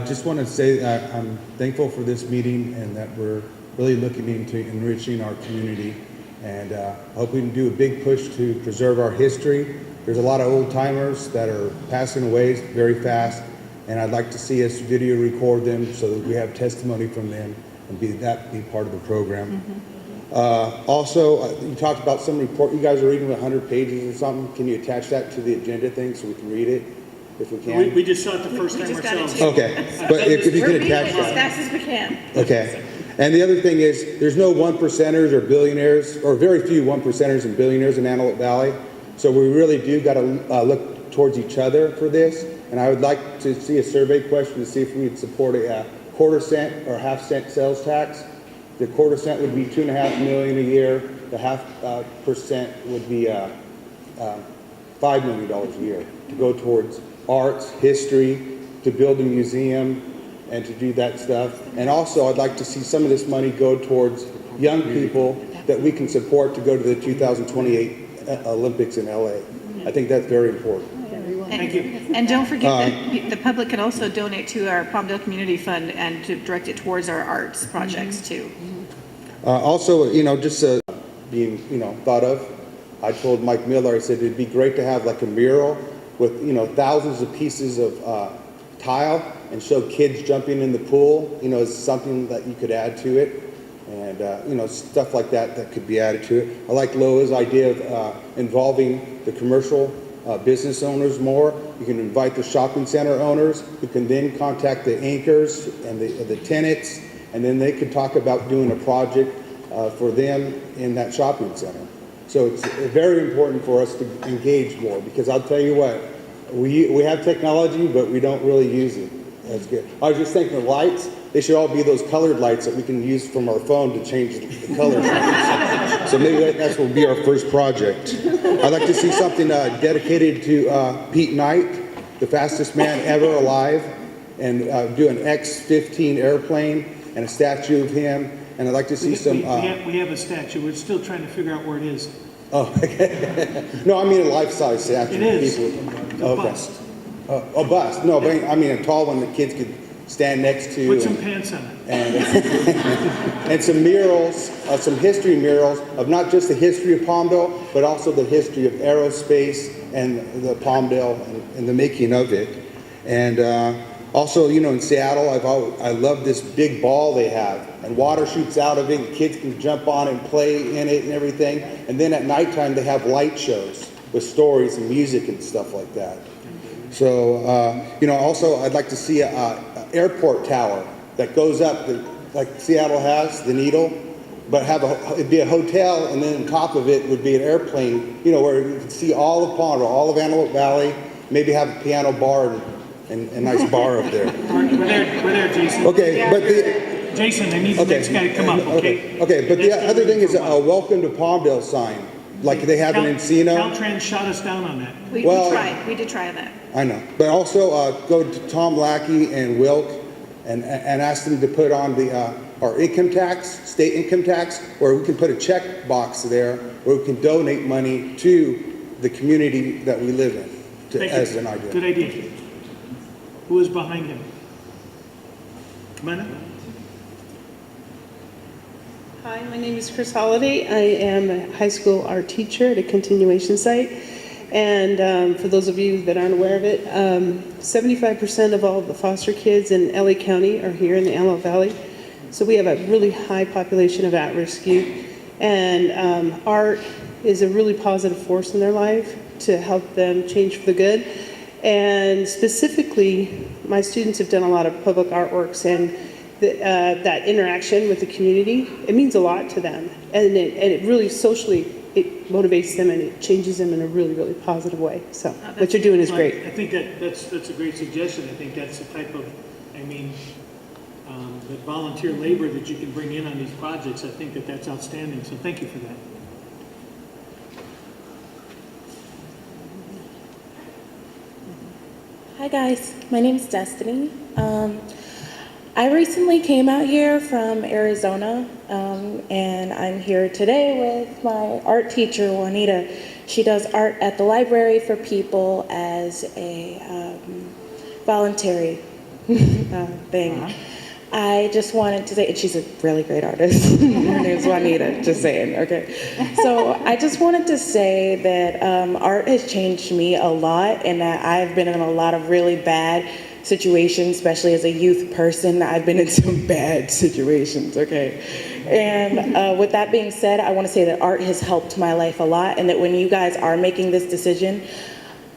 Just want to say that I'm thankful for this meeting and that we're really looking into enriching our community, and hope we can do a big push to preserve our history. There's a lot of old timers that are passing away very fast, and I'd like to see us video record them so that we have testimony from them and be part of the program. Also, you talked about some report. You guys are reading 100 pages or something. Can you attach that to the agenda thing so we can read it if we can? We just saw it the first time ourselves. Okay, but if you could attach as that. fast as we can. Okay. And the other thing is, there's no 1%ers or billionaires, or very few 1%ers and billionaires in Antelope Valley. So we really do got to look towards each other for this. And I would like to see a survey question to see if we would support a quarter-cent or half-cent sales tax. The quarter-cent would be $2.5 million a year. The half% would be $5 million a year to go towards arts, history, to build a museum, and to do that stuff. And also, I'd like to see some of this money go towards young people that we can support to go to the 2028 Olympics in LA. I think that's very important. Thank you. And don't forget that the public can also donate to our Palmdale Community Fund and to direct it towards our arts projects too. Also, just being, thought of, I told Mike Miller, I said it'd be great to have like a mural with, thousands of pieces of tile and show kids jumping in the pool, as something that you could add to it. and stuff like that that could be added to it. I like Loa's idea of involving the commercial business owners more. You can invite the shopping center owners who can then contact the anchors and the tenants, and then they could talk about doing a project for them in that shopping center. So it's very important for us to engage more, because I'll tell you what, we have technology, but we don't really use it. That's good. I was just thinking of lights. They should all be those colored lights that we can use from our phone to change the colors. So maybe that's will be our first project. I'd like to see something dedicated to Pete Knight, the fastest man ever alive, and do an X-15 airplane and a statue of him. And I'd like to see some... we have a statue. We're still trying to figure out where it is. Oh, okay. No, I mean a life-size statue. It is. A bust. A bust. No, but I mean a tall one that kids could stand next to. Put some pants on it. And some murals, some history murals of not just the history of Palmdale, but also the history of aerospace and the Palmdale and the making of it. And also, in Seattle, I love this big ball they have, and water shoots out of it, and kids can jump on it and play in it and everything. And then at nighttime, they have light shows with stories and music and stuff like that. So, also I'd like to see an airport tower that goes up, like Seattle has, the Needle, but it'd be a hotel, and then on top of it would be an airplane, where you can see all of Palmdale, all of Antelope Valley, maybe have a piano bar and a nice bar up there. We're there, Jason. Okay, but Jason, I need the next guy to come up, okay? Okay, but the other thing is a welcome to Palmdale sign, like they have in Encino. Caltrans shot us down on that. We did try that. I know, but also go to Tom Lackey and Wilk and ask them to put on our income tax, state income tax, where we can put a check box there where we can donate money to the community that we live in as an idea. Good idea. Who is behind him? Come on up. Hi, my name is Chris Holliday. I am a high school art teacher at a continuation site. And for those of you that aren't aware of it, 75% of all the foster kids in LA County are here in the Antelope Valley. So we have a really high population of at-risk youth. And art is a really positive force in their life to help them change for the good. And specifically, my students have done a lot of public artworks, and that interaction with the community, it means a lot to them. And it really socially, it motivates them and it changes them in a really, really positive way. So what you're doing is great. I think that's a great suggestion. I think that's the type of, the volunteer labor that you can bring in on these projects. I think that's outstanding. So thank you for that. Hi guys, my name is Destiny. I recently came out here from Arizona, and I'm here today with my art teacher, Juanita. She does art at the library for people as a voluntary thing. I just wanted to say, and she's a really great artist. Her name's Juanita, just saying, okay. So I just wanted to say that art has changed me a lot, and that I've been in a lot of really bad situations, especially as a youth person. I've been in some bad situations, okay? And with that being said, I want to say that art has helped my life a lot, and that when you guys are making this decision,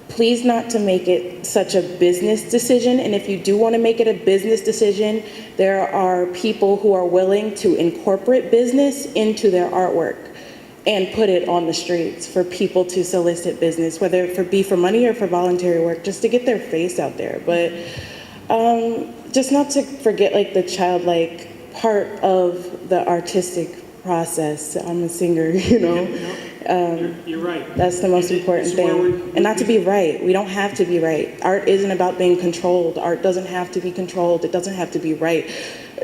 please not to make it such a business decision. And if you do want to make it a business decision, there are people who are willing to incorporate business into their artwork and put it on the streets for people to solicit business, whether it be for money or for voluntary work, just to get their face out there. But just not to forget like the childlike part of the artistic process. I'm a singer, You're right. That's the most important thing. And not to be right. We don't have to be right. Art isn't about being controlled. Art doesn't have to be controlled. It doesn't have to be right.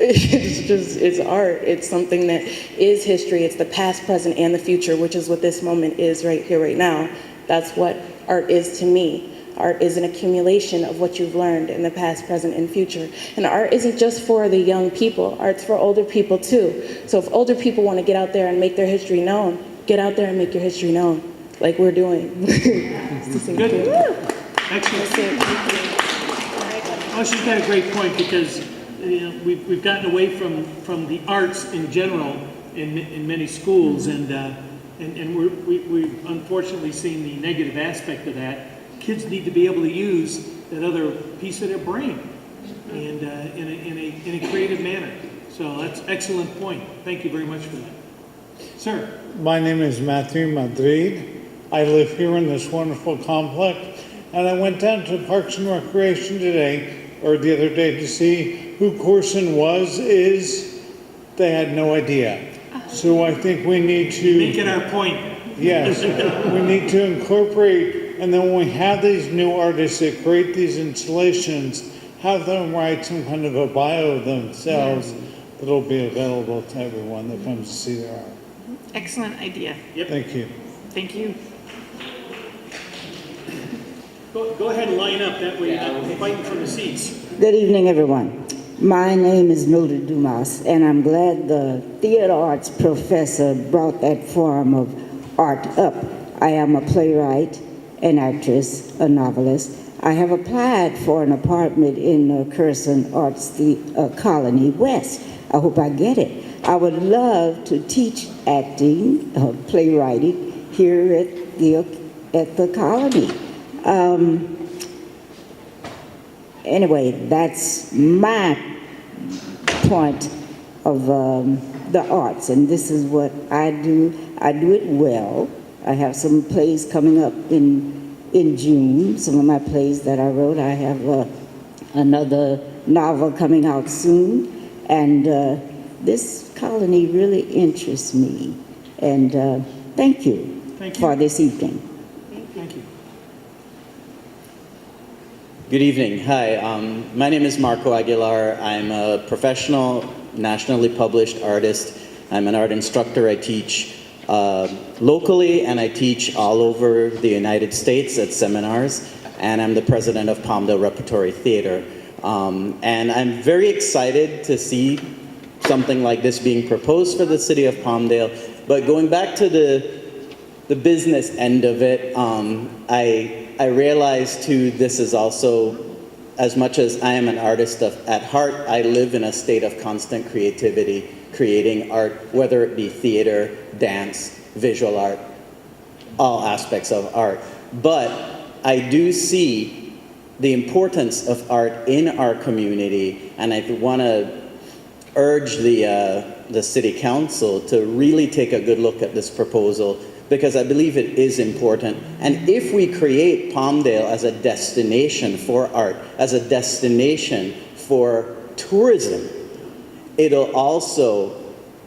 It's art. It's something that is history. It's the past, present, and the future, which is what this moment is right here, right now. That's what art is to me. Art is an accumulation of what you've learned in the past, present, and future. And art isn't just for the young people. Art's for older people, too. So if older people want to get out there and make their history known, get out there and make your history known, like we're doing. Good. Excellent. Oh, she's got a great point, because we've gotten away from the arts in general in many schools, and we've unfortunately seen the negative aspect of that. Kids need to be able to use that other piece of their brain, and in a creative manner. So that's an excellent point. Thank you very much for that. Sir. My name is Matthew Madrid. I live here in this wonderful complex, and I went down to Parks and Recreation today, or the other day, to see who Corson is. They had no idea. So I think we need to... Make it our point. Yes. We need to incorporate, and then when we have these new artists that create these installations, have them write some kind of a bio of themselves that'll be available to everyone that comes to see their art. Excellent idea. Yep. Thank you. Thank you. Go ahead and line up. That way you're not fighting for the seats. Good evening, everyone. My name is Mildred Dumas, and I'm glad the theater arts professor brought that form of art up. I am a playwright, an actress, a novelist. I have applied for an apartment in Curson Arts Colony West. I hope I get it. I would love to teach acting, playwriting here at the colony. Anyway, that's my point of the arts, and this is what I do. I do it well. I have some plays coming up in June, some of my plays that I wrote. I have another novel coming out soon, and this colony really interests me. And thank you for this evening. Thank you. Good evening. Hi, my name is Marco Aguilar. I'm a professional, nationally published artist. I'm an art instructor. I teach locally, and I teach all over the United States at seminars, and I'm the president of Palmdale Repertory Theater. And I'm very excited to see something like this being proposed for the city of Palmdale. But going back to the business end of it, I realize too, this is also, as much as I am an artist at heart, I live in a state of constant creativity, creating art, whether it be theater, dance, visual art, all aspects of art. But I do see the importance of art in our community, and I want to urge the city council to really take a good look at this proposal, because I believe it is important. And if we create Palmdale as a destination for art, as a destination for tourism, it'll also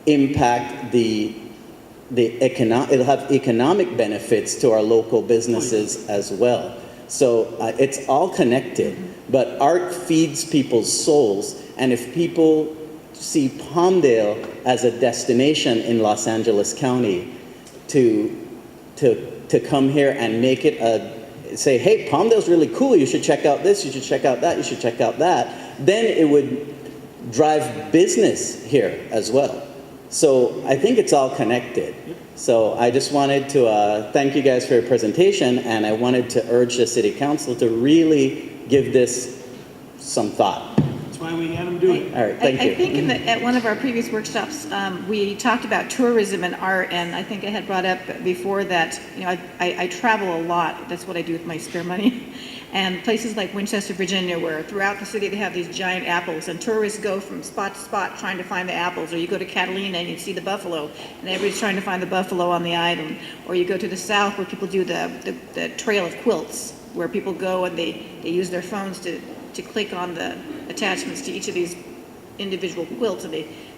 impact it'll have economic benefits to our local businesses as well. So it's all connected, but art feeds people's souls, and if people see Palmdale as a destination in Los Angeles County, to come here and make it say, hey, Palmdale's really cool, you should check out this, you should check out that, you should check out that, then it would drive business here as well. So I think it's all connected. So I just wanted to thank you guys for your presentation, and I wanted to urge the city council to really give this some thought. That's why we had them do it. All right, thank you. I think at one of our previous workshops, we talked about tourism and art, and I think I had brought up before that, you know, I travel a lot. That's what I do with my spare money. And places like Winchester, Virginia, where throughout the city they have these giant apples, and tourists go from spot to spot trying to find the apples. Or you go to Catalina and you see the buffalo, and everybody's trying to find the buffalo on the island. Or you go to the south where people do the trail of quilts, where people go and they use their phones to click on the attachments to each of these individual quilts, and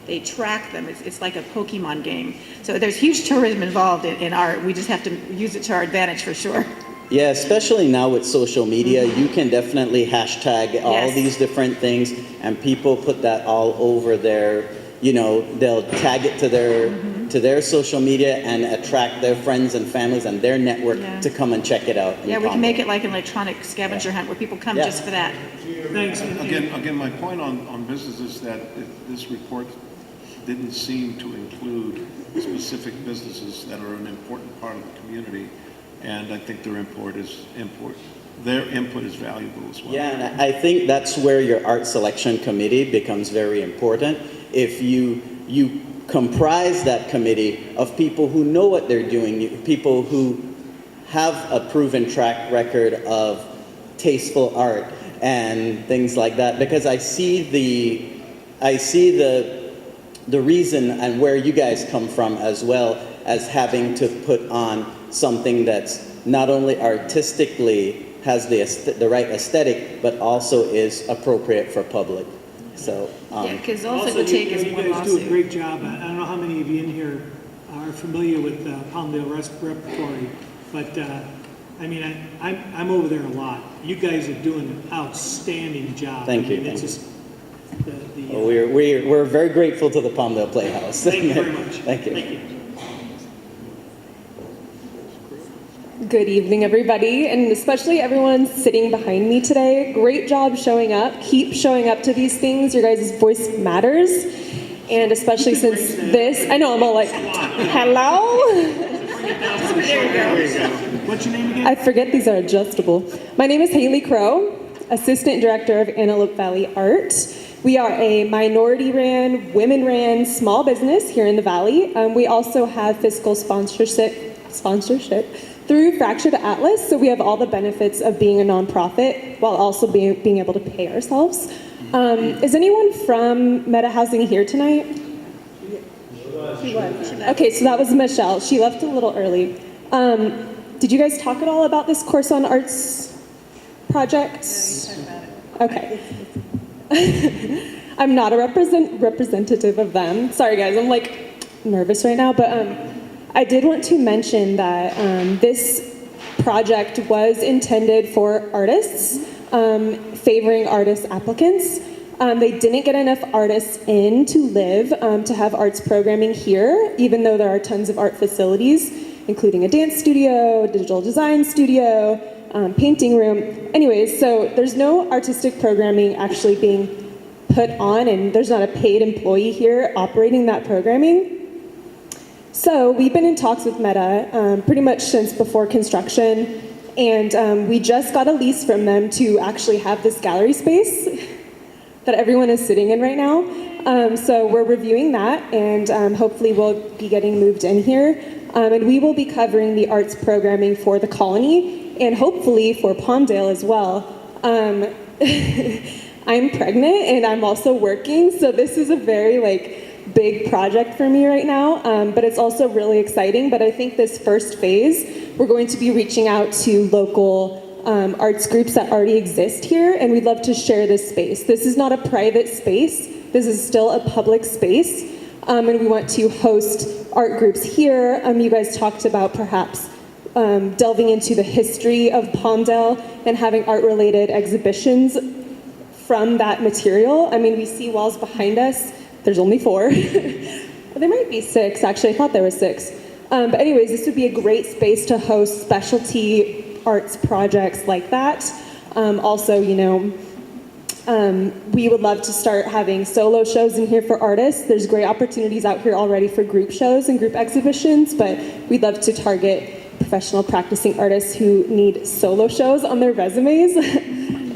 they track them. It's like a Pokemon game. So there's huge tourism involved in art. We just have to use it to our advantage for sure. Yeah, especially now with social media, you can definitely hashtag all these different things, and people put that all over their, you know, they'll tag it to their social media and attract their friends and families and their network to come and check it out. Yeah, we can make it like an electronic scavenger hunt where people come just for that. Thanks. Again, my point on business is that this report didn't seem to include specific businesses that are an important part of the community, and I think their import is important. their input is valuable as well. Yeah, and I think that's where your art selection committee becomes very important. If you comprise that committee of people who know what they're doing, people who have a proven track record of tasteful art and things like that, because I see the reason and where you guys come from, as well as having to put on something that's not only artistically has the right aesthetic, but also is appropriate for public. So Yeah, because all it Also, would take is you one guys do a lawsuit. great job. I don't know how many of you in here are familiar with Palmdale Repertory, but I mean, I'm over there a lot. You guys are doing an outstanding job. Thank you. I mean, Thank it's you. just Well, we're very grateful to the Palmdale Playhouse. Thank you very much. Thank you. Thank you. Good evening, everybody, and especially everyone sitting behind me today. Great job showing up. Keep showing up to these things. Your guys' voice matters. And especially since this, I know I'm all like, hello? There you go. What's your name again? I forget these are adjustable. My name is Haley Crow, Assistant Director of Antelope Valley Art. We are a minority-ran, women-ran small business here in the Valley. We also have fiscal sponsorship through Fractured Atlas, so we have all the benefits of being a nonprofit while also being able to pay ourselves. Is anyone from Meta Housing here tonight? She was. Okay, so that was Michelle. She left a little early. Did you guys talk at all about this course on arts project? Okay. I'm not a representative of them. Sorry guys, I'm like nervous right now, but I did want to mention that this project was intended for artists, favoring artist applicants. They didn't get enough artists in to live, to have arts programming here, even though there are tons of art facilities, including a dance studio, digital design studio, painting room. Anyways, so there's no artistic programming actually being put on, and there's not a paid employee here operating that programming. So we've been in talks with Meta pretty much since before construction, and we just got a lease from them to actually have this gallery space that everyone is sitting in right now. So we're reviewing that, and hopefully we'll be getting moved in here. And we will be covering the arts programming for the colony, and hopefully for Palmdale as well. I'm pregnant and I'm also working, so this is a very big project for me right now, but it's also really exciting. But I think this first phase, we're going to be reaching out to local arts groups that already exist here, and we'd love to share this space. This is not a private space, this is still a public space, and we want to host art groups here. You guys talked about perhaps delving into the history of Palmdale and having art-related exhibitions from that material. I mean, we see walls behind us. There's only 4. There might be 6, actually. I thought there was 6. But anyways, this would be a great space to host specialty arts projects like that. Also, we would love to start having solo shows in here for artists. There's great opportunities out here already for group shows and group exhibitions, but we'd love to target professional practicing artists who need solo shows on their resumes.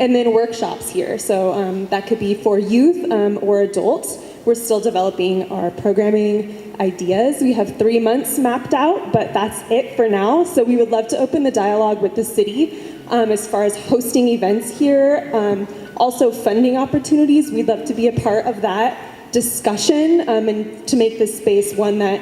And then workshops here. So that could be for youth or adults. We're still developing our programming ideas. We have 3 months mapped out, but that's it for now. So we would love to open the dialogue with the city as far as hosting events here. Also funding opportunities. We'd love to be a part of that discussion and to make this space one that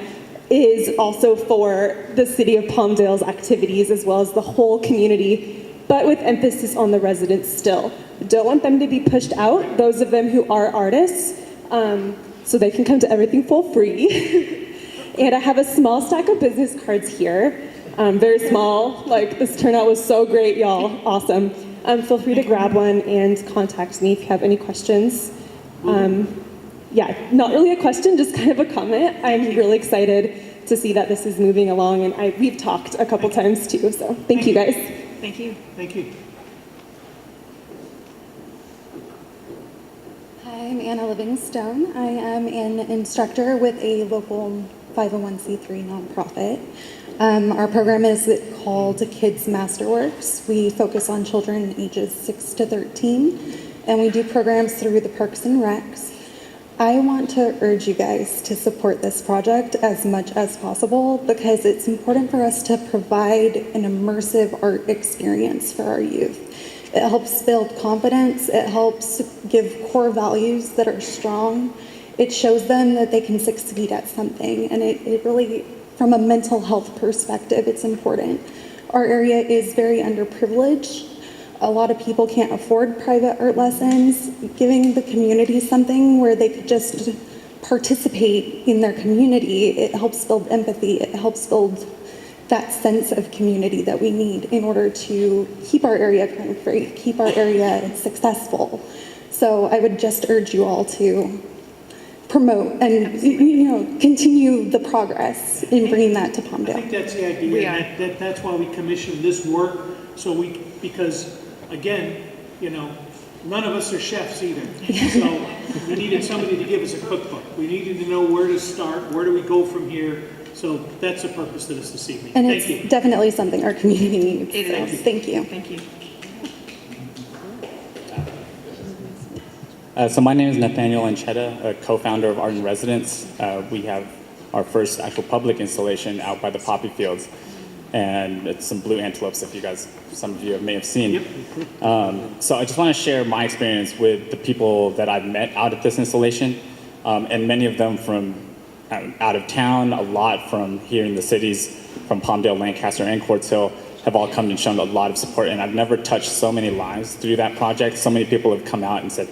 is also for the city of Palmdale's activities as well as the whole community, but with emphasis on the residents still. Don't want them to be pushed out, those of them who are artists, so they can come to everything for free. And I have a small stack of business cards here, very small. This turnout was so great, y'all, awesome. Feel free to grab one and contact me if you have any questions. Yeah, not really a question, just kind of a comment. I'm really excited to see that this is moving along, and we've talked a couple times too, so thank you guys. Thank you. Thank you. Hi, I'm Anna Livingstone. I am an instructor with a local 501c3 nonprofit. Our program is called Kids Masterworks. We focus on children ages 6 to 13, and we do programs through the Parks and Recs. I want to urge you guys to support this project as much as possible because it's important for us to provide an immersive art experience for our youth. It helps build confidence. It helps give core values that are strong. It shows them that they can succeed at something, and it really, from a mental health perspective, it's important. Our area is very underprivileged. A lot of people can't afford private art lessons. Giving the community something where they could just participate in their community, it helps build empathy. It helps build that sense of community that we need in order to keep our area crime-free, keep our area successful. So I would just urge you all to promote and continue the progress in bringing that to Palmdale. I think that's the idea. And that's why we commissioned this work. Because again, none of us are chefs either. So we needed somebody to give us a cookbook. We needed to know where to start. Where do we go from here? So that's the purpose of this evening. And Thank you. it's definitely something our community needs. It is. So, thank you. Thank you. So my name is Nathaniel Anchetta, a co-founder of Art in Residence. We have our first actual public installation out by the poppy fields. And it's some blue antelopes, if some of you may have seen. Yep. So I just want to share my experience with the people that I've met out at this installation, and many of them from out of town, a lot from here in the cities, from Palmdale, Lancaster, and Quartz Hill, have all come and shown a lot of support. And I've never touched so many lives through that project. So many people have come out and said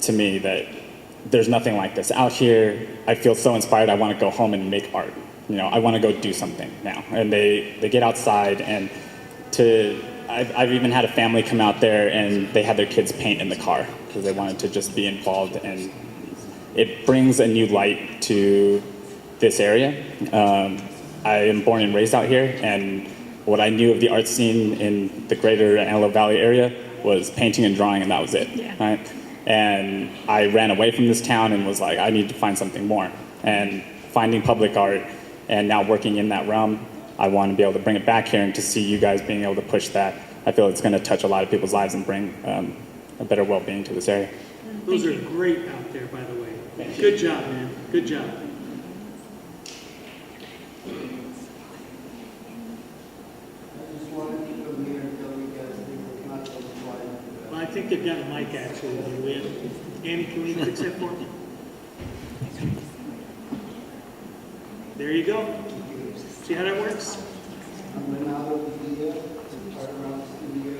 to me that there's nothing like this out here. I feel so inspired. I want to go home and make art. I want to go do something now. And they get outside and I've even had a family come out there and they had their kids paint in the car because they wanted to just be involved, and it brings a new light to this area. I am born and raised out here, and what I knew of the art scene in the greater Antelope Valley area was painting and drawing, and that was it. Yeah. Right? And I ran away from this town and was like, I need to find something more. And finding public art and now working in that realm, I want to be able to bring it back here, and to see you guys being able to push that, I feel it's going to touch a lot of people's lives and bring a better well-being to this area. Those are great out there, by the way. Good job, man. Good job. Well, I think they've got a mic actually. Annie, can we fix that for me? There you go. See how that works? I'm Renato Padilla, part around the studio.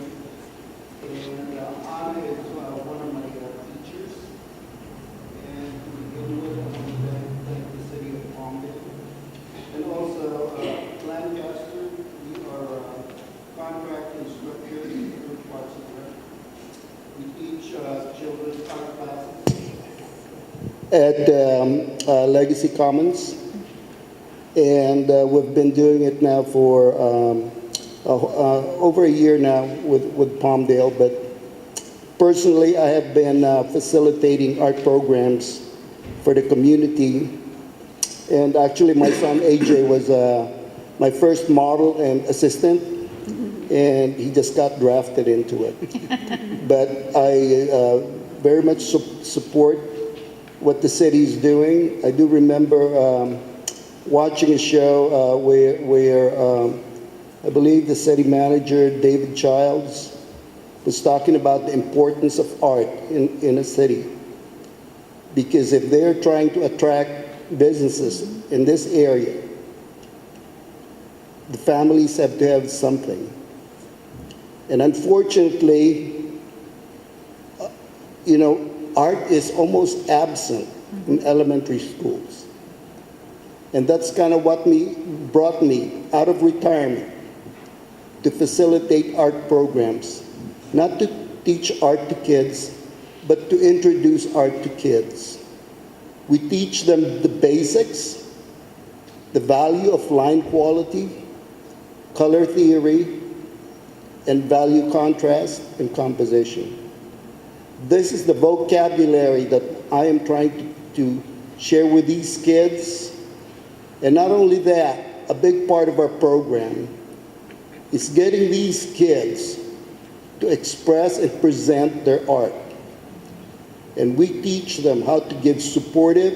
And Ana is one of my teachers. And we deal with the city of Palmdale. And also Lancaster, we are contract instructors for Parks and Rec. We teach children art classes at Legacy Commons. And we've been doing it now for over a year now with Palmdale. But personally, I have been facilitating art programs for the community. And actually, my son AJ was my first model and assistant, and he just got drafted into it. But I very much support what the city is doing. I do remember watching a show where I believe the city manager, David Childs, was talking about the importance of art in a city. Because if they're trying to attract businesses in this area, the families have to have something. And unfortunately, art is almost absent in elementary schools. And that's kind of what brought me out of retirement to facilitate art programs, not to teach art to kids, but to introduce art to kids. We teach them the basics, the value of line quality, color theory, and value contrast and composition. This is the vocabulary that I am trying to share with these kids. And not only that, a big part of our program is getting these kids to express and present their art. And we teach them how to give supportive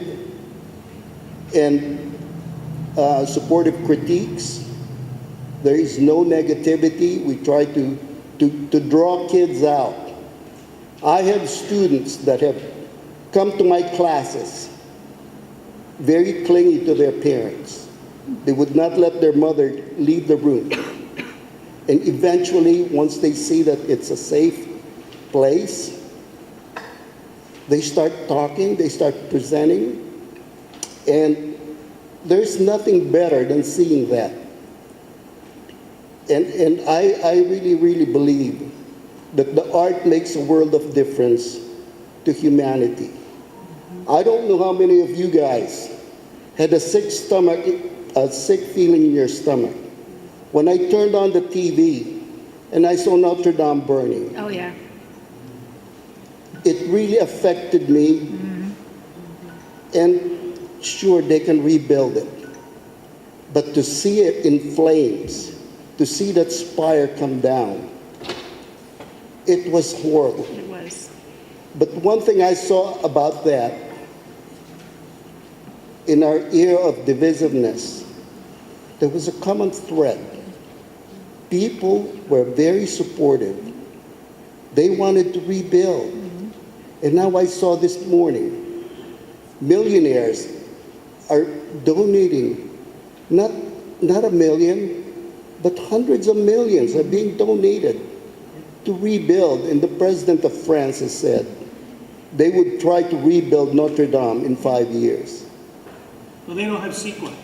critiques. There is no negativity. We try to draw kids out. I have students that have come to my classes very clingy to their parents. They would not let their mother leave the room. And eventually, once they see that it's a safe place, they start talking, they start presenting, and there's nothing better than seeing that. And I really, really believe that the art makes a world of difference to humanity. I don't know how many of you guys had a sick feeling in your stomach when I turned on the TV and I saw Notre Dame burning. Oh, yeah. It really affected me. And sure, they can rebuild it. But to see it in flames, to see that spire come down, it was horrible. It was. But one thing I saw about that, in our era of divisiveness, there was a common thread. People were very supportive. They wanted to rebuild. And now I saw this morning, millionaires are donating, not $1 million, but hundreds of millions are being donated to rebuild. And the president of France has said they would try to rebuild Notre Dame in 5 years. Well, they don't have sequin.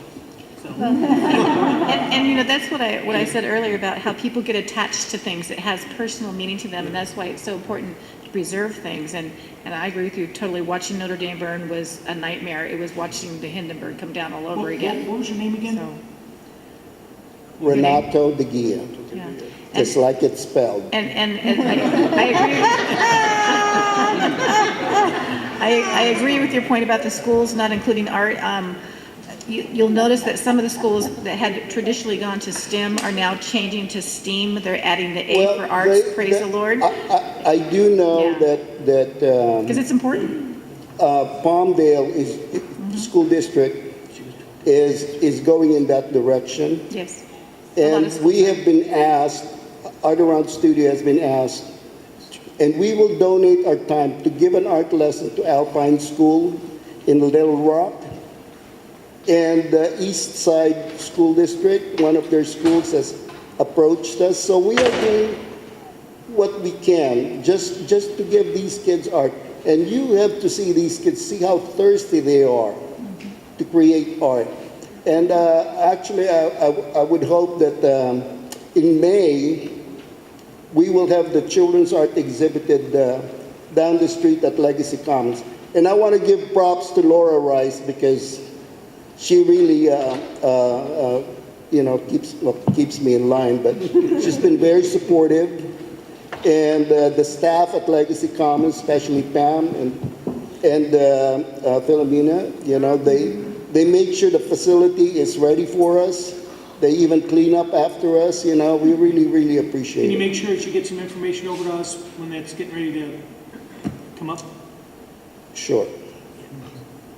So. And you know, that's what I said earlier about how people get attached to things. It has personal meaning to them, and that's why it's so important to preserve things. And I agree with you totally. Watching Notre Dame burn was a nightmare. It was watching the Hindenburg come down all over again. What was your name again? So, Renato de Gia, yeah. just like it's spelled. And I agree with your point about the schools not including art. You'll notice that some of the schools that had traditionally gone to STEM are now changing to STEAM. They're adding the A for arts. Praise the Lord. I do know that because it's important. Palmdale school district is going in that direction. Yes. And we have been asked, Art Around Studio has been asked, and we will donate our time to give an art lesson to Alpine School in Little Rock. And the East Side School District, one of their schools, has approached us. So we are doing what we can just to give these kids art. And you have to see these kids, see how thirsty they are to create art. And actually, I would hope that in May, we will have the children's art exhibited down the street at Legacy Commons. And I want to give props to Laura Rice because she really, keeps me in line, but she's been very supportive. And the staff at Legacy Commons, especially Pam and Philomena, they make sure the facility is ready for us. They even clean up after us. We really, really appreciate it. Can you make sure that you get some information over to us when that's getting ready to come up? Sure.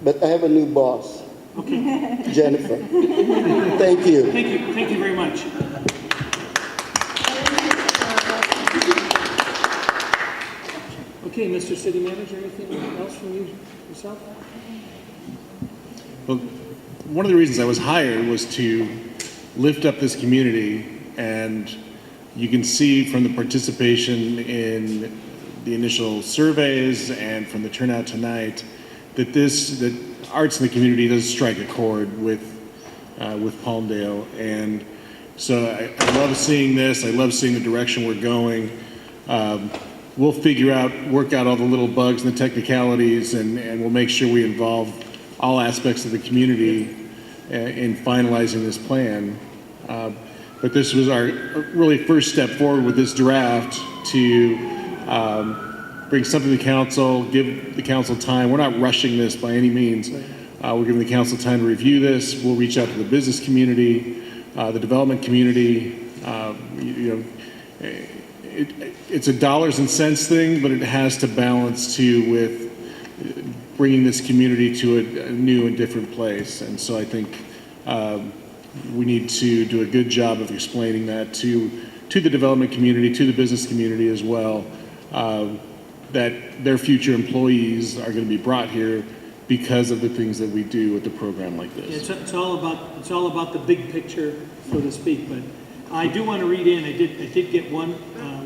But I have a new boss. Okay. Jennifer. Thank you. Thank you. Thank you very much. Okay, Mr. City Manager, anything else from you yourself? Well, one of the reasons I was hired was to lift up this community, and you can see from the participation in the initial surveys and from the turnout tonight that that arts in the community does strike a chord with Palmdale. And so I love seeing this. I love seeing the direction we're going. We'll work out all the little bugs and the technicalities, and we'll make sure we involve all aspects of the community in finalizing this plan. But this was our really first step forward with this draft to bring something to the council, give the council time. We're not rushing this by any means. We're giving the council time to review this. We'll reach out to the business community, the development community. It's a dollars and cents thing, but it has to balance too with bringing this community to a new and different place. And so I think we need to do a good job of explaining that to the development community, to the business community as well, that their future employees are going to be brought here because of the things that we do with the program like this. It's all about the big picture, so to speak. But I do want to read in. I did get one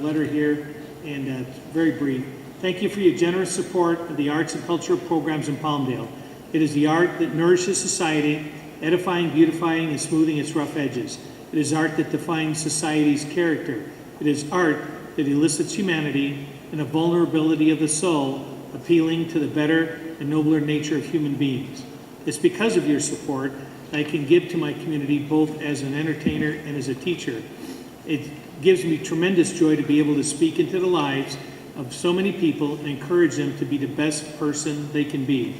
letter here, and it's very brief. Thank you for your generous support of the arts and cultural programs in Palmdale. It is the art that nourishes society, edifying, beautifying, and smoothing its rough edges. It is art that defines society's character. It is art that elicits humanity and a vulnerability of the soul, appealing to the better and nobler nature of human beings. It's because of your support that I can give to my community both as an entertainer and as a teacher. It gives me tremendous joy to be able to speak into the lives of so many people and encourage them to be the best person they can be.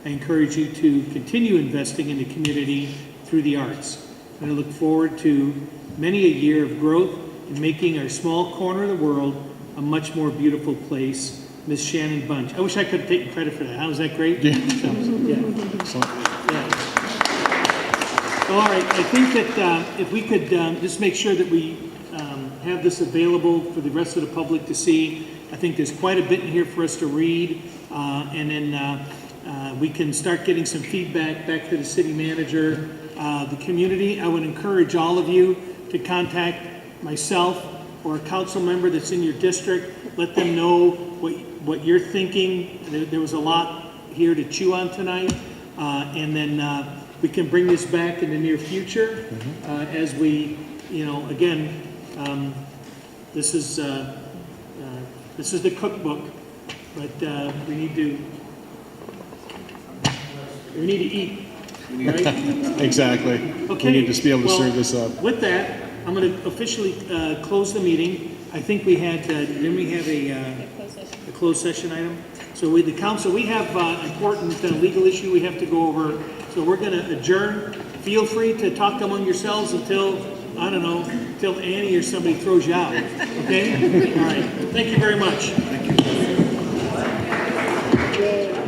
I encourage you to continue investing in the community through the arts. And I look forward to many a year of growth in making our small corner of the world a much more beautiful place. Miss Shannon Bunch. I wish I could have taken credit for that. How was that great? Yeah. All right, I think that if we could just make sure that we have this available for the rest of the public to see. I think there's quite a bit in here for us to read, and then we can start getting some feedback back to the city manager, the community. I would encourage all of you to contact myself or a council member that's in your district. Let them know what you're thinking. There was a lot here to chew on tonight, and then we can bring this back in the near future as we, again, this is the cookbook, but we need to eat, right? Exactly. Okay. We need to be able to well, serve this up. With that, I'm going to officially close the meeting. I think we had, didn't we have a closed session item? So with the council, we have important legal issue we have to go over. So we're going to adjourn. Feel free to talk among yourselves until, I don't know, until Annie or somebody throws you out. Okay? All right. Thank you very much. Thank you.